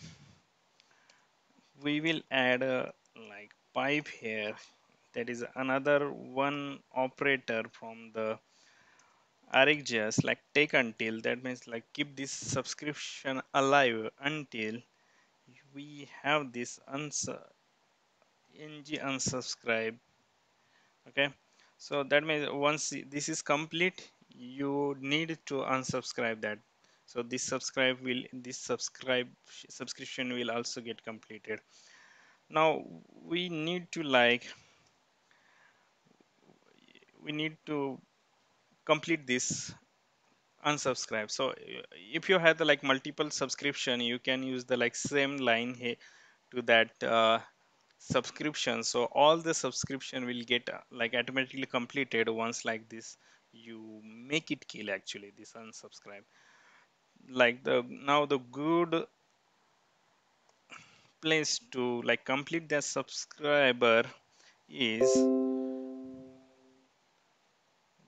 we will add a like pipe here, that is another one operator from the arcgis, like take until, that means like keep this subscription alive until we have this ng unsubscribe. Okay, so that means once this is complete, you need to unsubscribe that. So this subscription will also get completed. Now we need to like we need to complete this unsubscribe. So if you have the like multiple subscription, you can use the like same line here to that subscription. So all the subscription will get like automatically completed once like this you make it kill actually this unsubscribe. Like the now the good place to like complete the subscriber is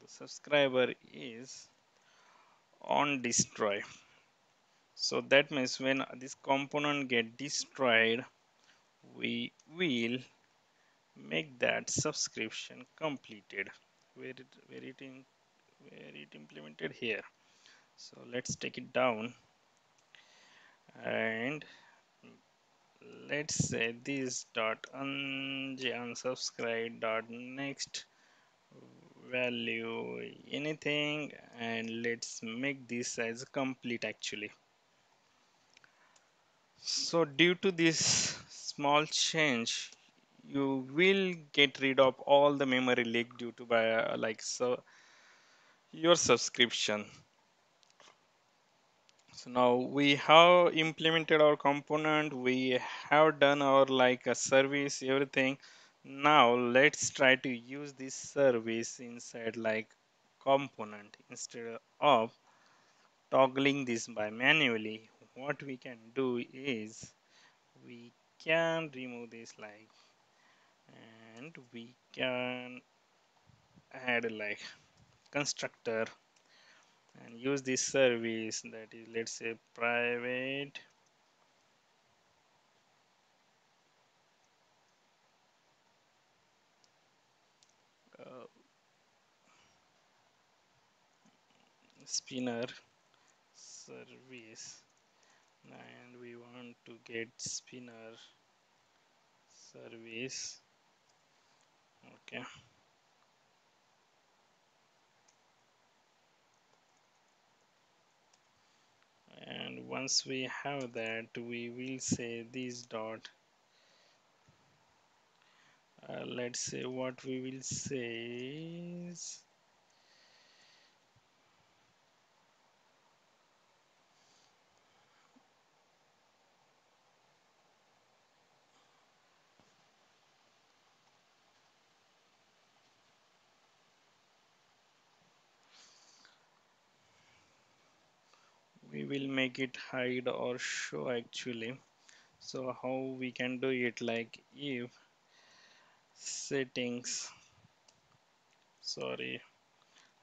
the subscriber is on destroy. So that means when this component get destroyed, we will make that subscription completed where it implemented here. So let's take it down and let's say this dot unsubscribe dot next value anything, and let's make this as complete actually. So due to this small change, you will get rid of all the memory leak due to by your subscription. So now we have implemented our component, we have done our like a service, everything. Now let's try to use this service inside like component instead of toggling this by manually. What we can do is we can remove this like, and we can add like constructor and use this service that is, let's say, private uh, spinner service, and we want to get spinner service. Okay, and once we have that, we will say this dot, let's say what we will say is we will make it hide or show actually. So how we can do it, like if settings, sorry,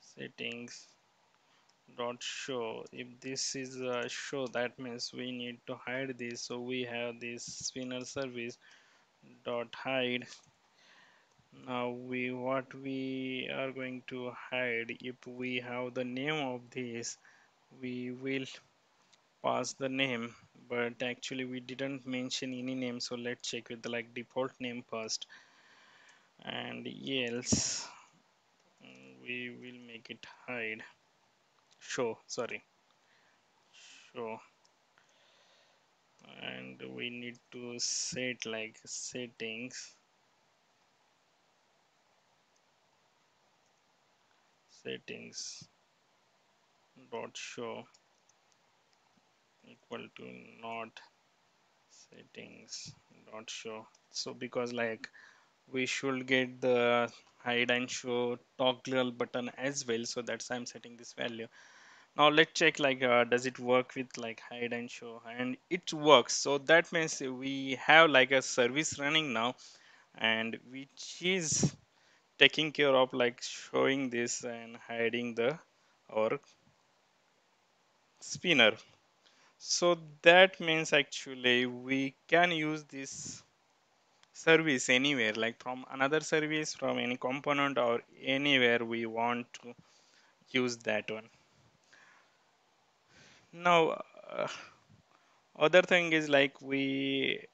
settings dot show, if this is a show, that means we need to hide this. So we have this spinner service dot hide. Now we, what we are going to hide, if we have the name of this, we will pass the name, but actually we didn't mention any name, so let's check with the like default name first, and else we will make it hide show, sorry, show, and we need to set like settings dot show equal to not settings dot show. So because like we should get the hide and show toggle button as well, so that's I'm setting this value. Now let's check like does it work with like hide and show, and it works. So that means we have like a service running now, and which is taking care of like showing this and hiding the our spinner. So that means actually we can use this service anywhere, like from another service, from any component, or anywhere we want to use that one. Now other thing is like we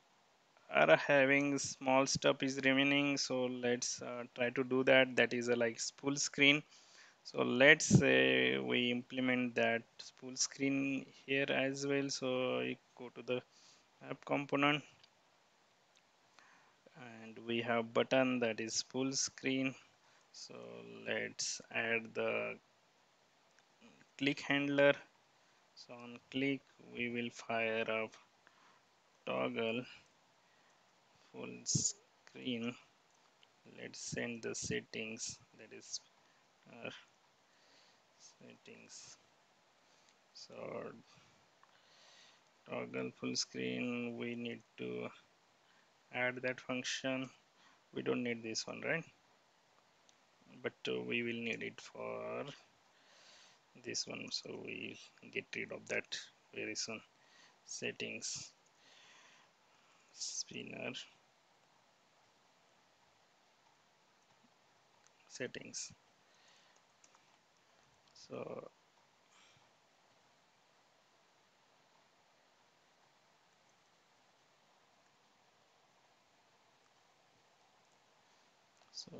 are having small stuff is remaining, so let's try to do that. That is a like full screen. So let's say we implement that full screen here as well. So you go to the app component, and we have button that is full screen. So let's add the click handler. So on click we will fire up toggle full screen. Let's send the settings, that is uh, settings. So toggle full screen, we need to add that function. We don't need this one, right? But we will need it for this one, so we get rid of that very soon. Settings spinner settings. So So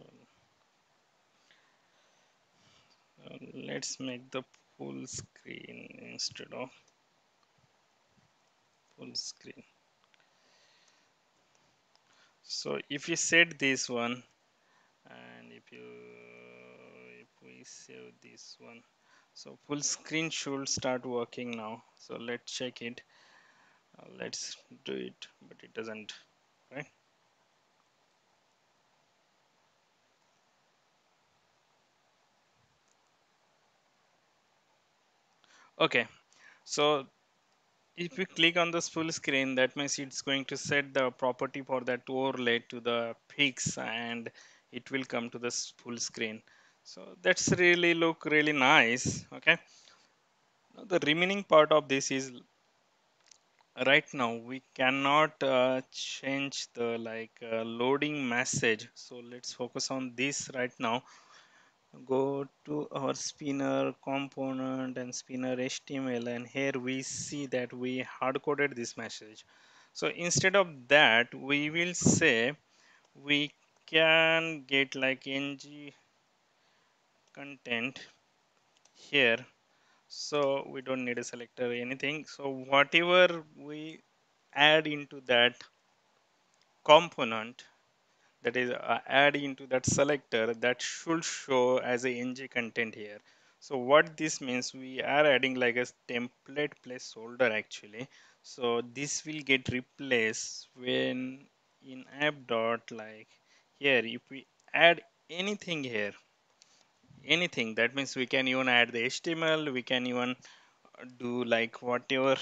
let's make the full screen instead of full screen. So if you set this one, and if we save this one, so full screen should start working now. So let's check it. Let's do it, but it doesn't, right? Okay, so if we click on this full screen, that means it's going to set the property for that overlay to the fix, and it will come to this full screen. So that's really look really nice. Okay, now the remaining part of this is right now we cannot change the loading message. So let's focus on this right now. Go to our spinner component and spinner HTML, and here we see that we hard coded this message. So instead of that, we will say we can get like ng content here. So we don't need a selector or anything. So whatever we add into that component, that is add into that selector, that should show as a ng content here. So what this means, we are adding like a template placeholder actually. So this will get replaced when in app dot, like here if we add anything here, anything, that means we can even add the html, we can even do like whatever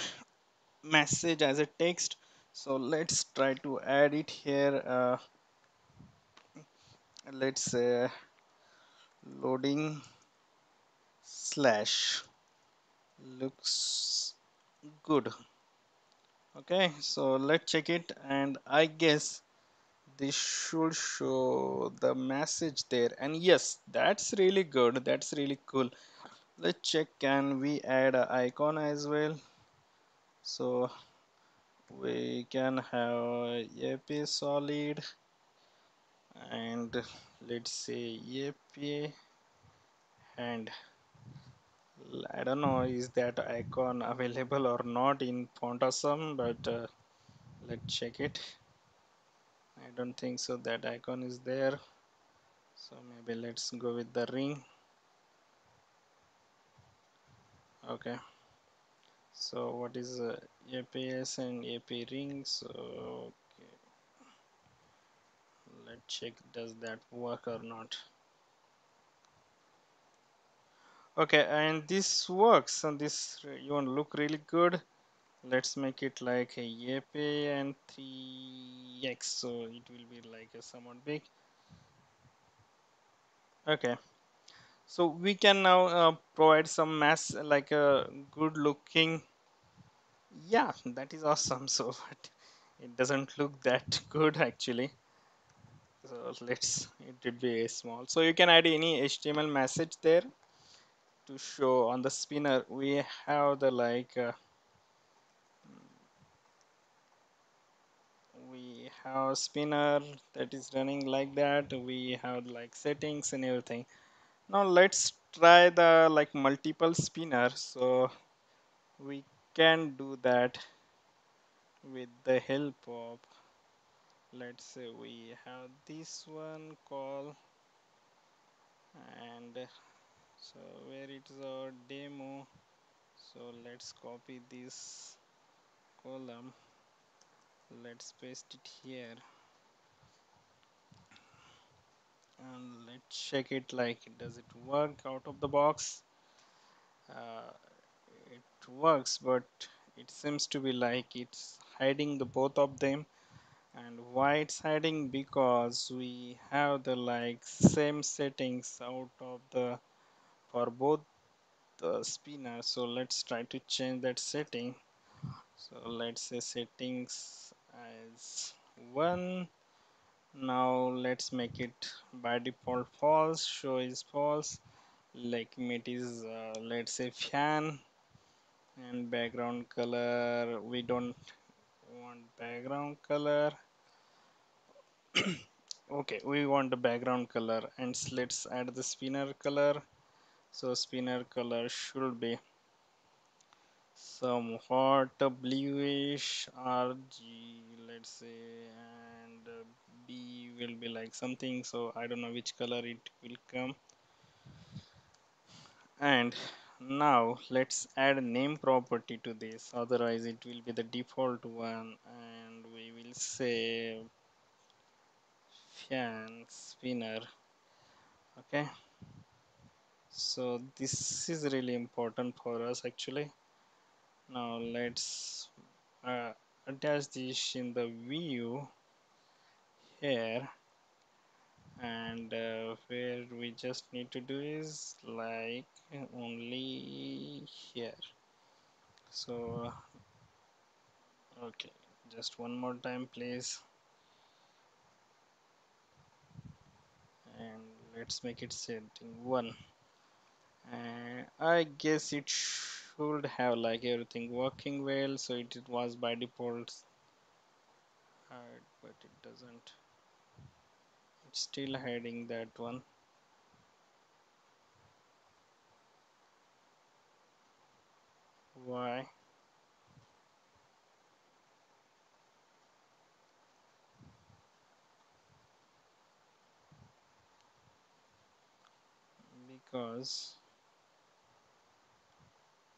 message as a text. So let's try to add it here. Let's say loading slash looks good. Okay, so let's check it, and I guess this should show the message there. And yes, that's really good, that's really cool. Let's check, can we add an icon as well? So we can have ap solid, and let's say ap, and I don't know is that icon available or not in Fontasm, but let's check it. I don't think so that icon is there. So maybe let's go with the ring. Okay. So what is APS and AP ring? So okay, let's check does that work or not. Okay, and this works, and this even look really good. Let's make it like a AP and 3x, so it will be like a somewhat big. Okay, so we can now provide some mass like a good looking. Yeah, that is awesome. So but it doesn't look that good actually. So let's, it would be small. So you can add any HTML message there to show on the spinner. We have the we have spinner that is running like that. We have like settings and everything. Now let's try the like multiple spinner. So we can do that with the help of, let's say we have this one call, and so where it is our demo. So let's copy this column, let's paste it here, and let's check it like does it work out of the box. uh, it works, but it seems to be like it's hiding the both of them. And why it's hiding? Because we have the like same settings out of the for both the spinners. So let's try to change that setting. So let's say settings as 1. Now let's make it by default false, show is false, like it is let's say fan, and background color we don't want background color. Okay, we want the background color, and let's add the spinner color. So spinner color should be somewhat a bluish RG, let's say, and B will be like something. So I don't know which color it will come. And now let's add a name property to this, otherwise it will be the default one, and we will say fan spinner. Okay, so this is really important for us actually. Now let's uh, attach this in the view here, and where we just need to do is like only here. So okay, just one more time please, and let's make it setting 1, and I guess it should have like everything working well, so it was by default, but it doesn't, it's still hiding that one. Why? Because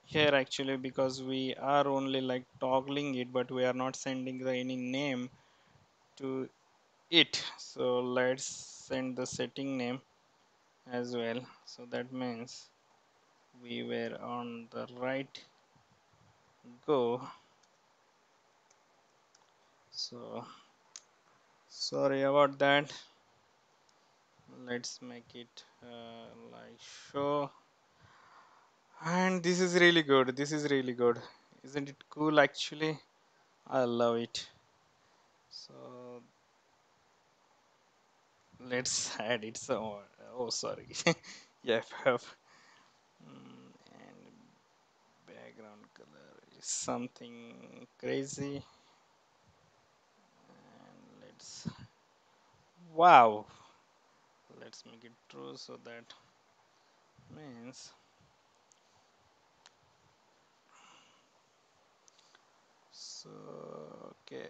here actually, because we are only like toggling it, but we are not sending the any name to it, so let's send the setting name as well. So that means we were on the right go. So sorry about that. Let's make it like show, and this is really good, this is really good, isn't it cool actually? I love it. So let's add it some. Oh sorry. Yeah, and background color is something crazy, and let's, wow, let's make it true, so that means, so okay,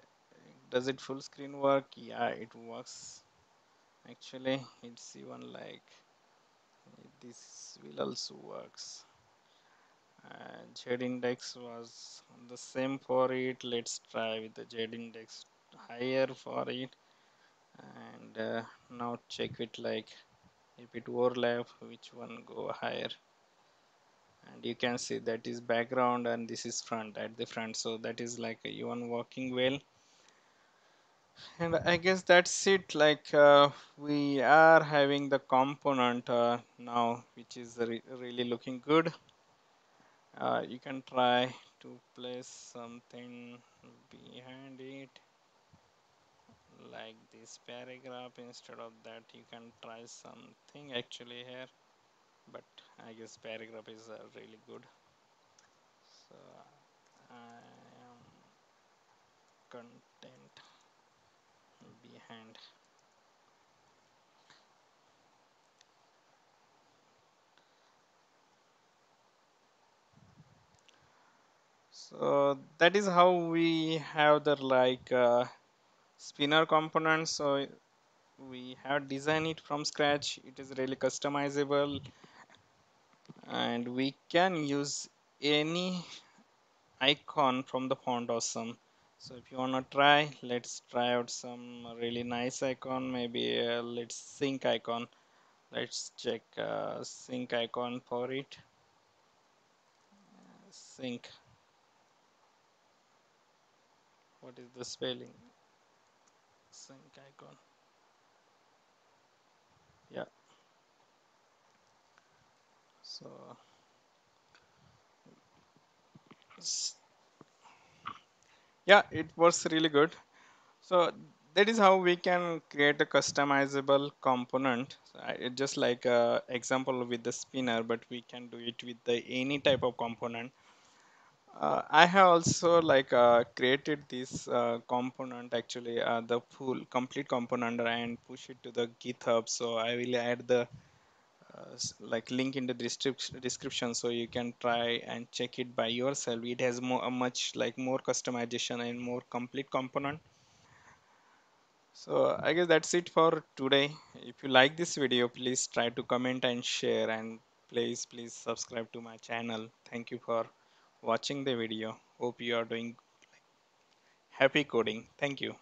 does it full screen work? Yeah, it works actually. It's even like this will also works. Z index was the same for it. Let's try with the Z index higher for it, and now check it like if it overlap, which one go higher. And you can see that is background and this is front, at the front, so that is like even working well. And I guess that's it, like we are having the component now, which is really looking good. You can try to place something behind it, like this paragraph. Instead of that, you can try something actually here, but I guess paragraph is really good. So I am content behind. So that is how we have the like spinner component. So we have designed it from scratch. It is really customizable, and we can use any icon from the font awesome. So if you want to try, let's try out some really nice icon. Maybe let's sync icon. Let's check sync icon for it. Sync, what is the spelling? Sync icon, yeah. So yeah, it was really good. So that is how we can create a customizable component. So just like example with the spinner, but we can do it with the any type of component. I have also created this component actually the full complete component and push it to the GitHub. So I will add the link in the description so you can try and check it by yourself. It has more a much more customization and more complete component. So I guess that's it for today. If you like this video, please try to comment and share, and please subscribe to my channel. Thank you for watching the video. Hope you are doing happy coding. Thank you.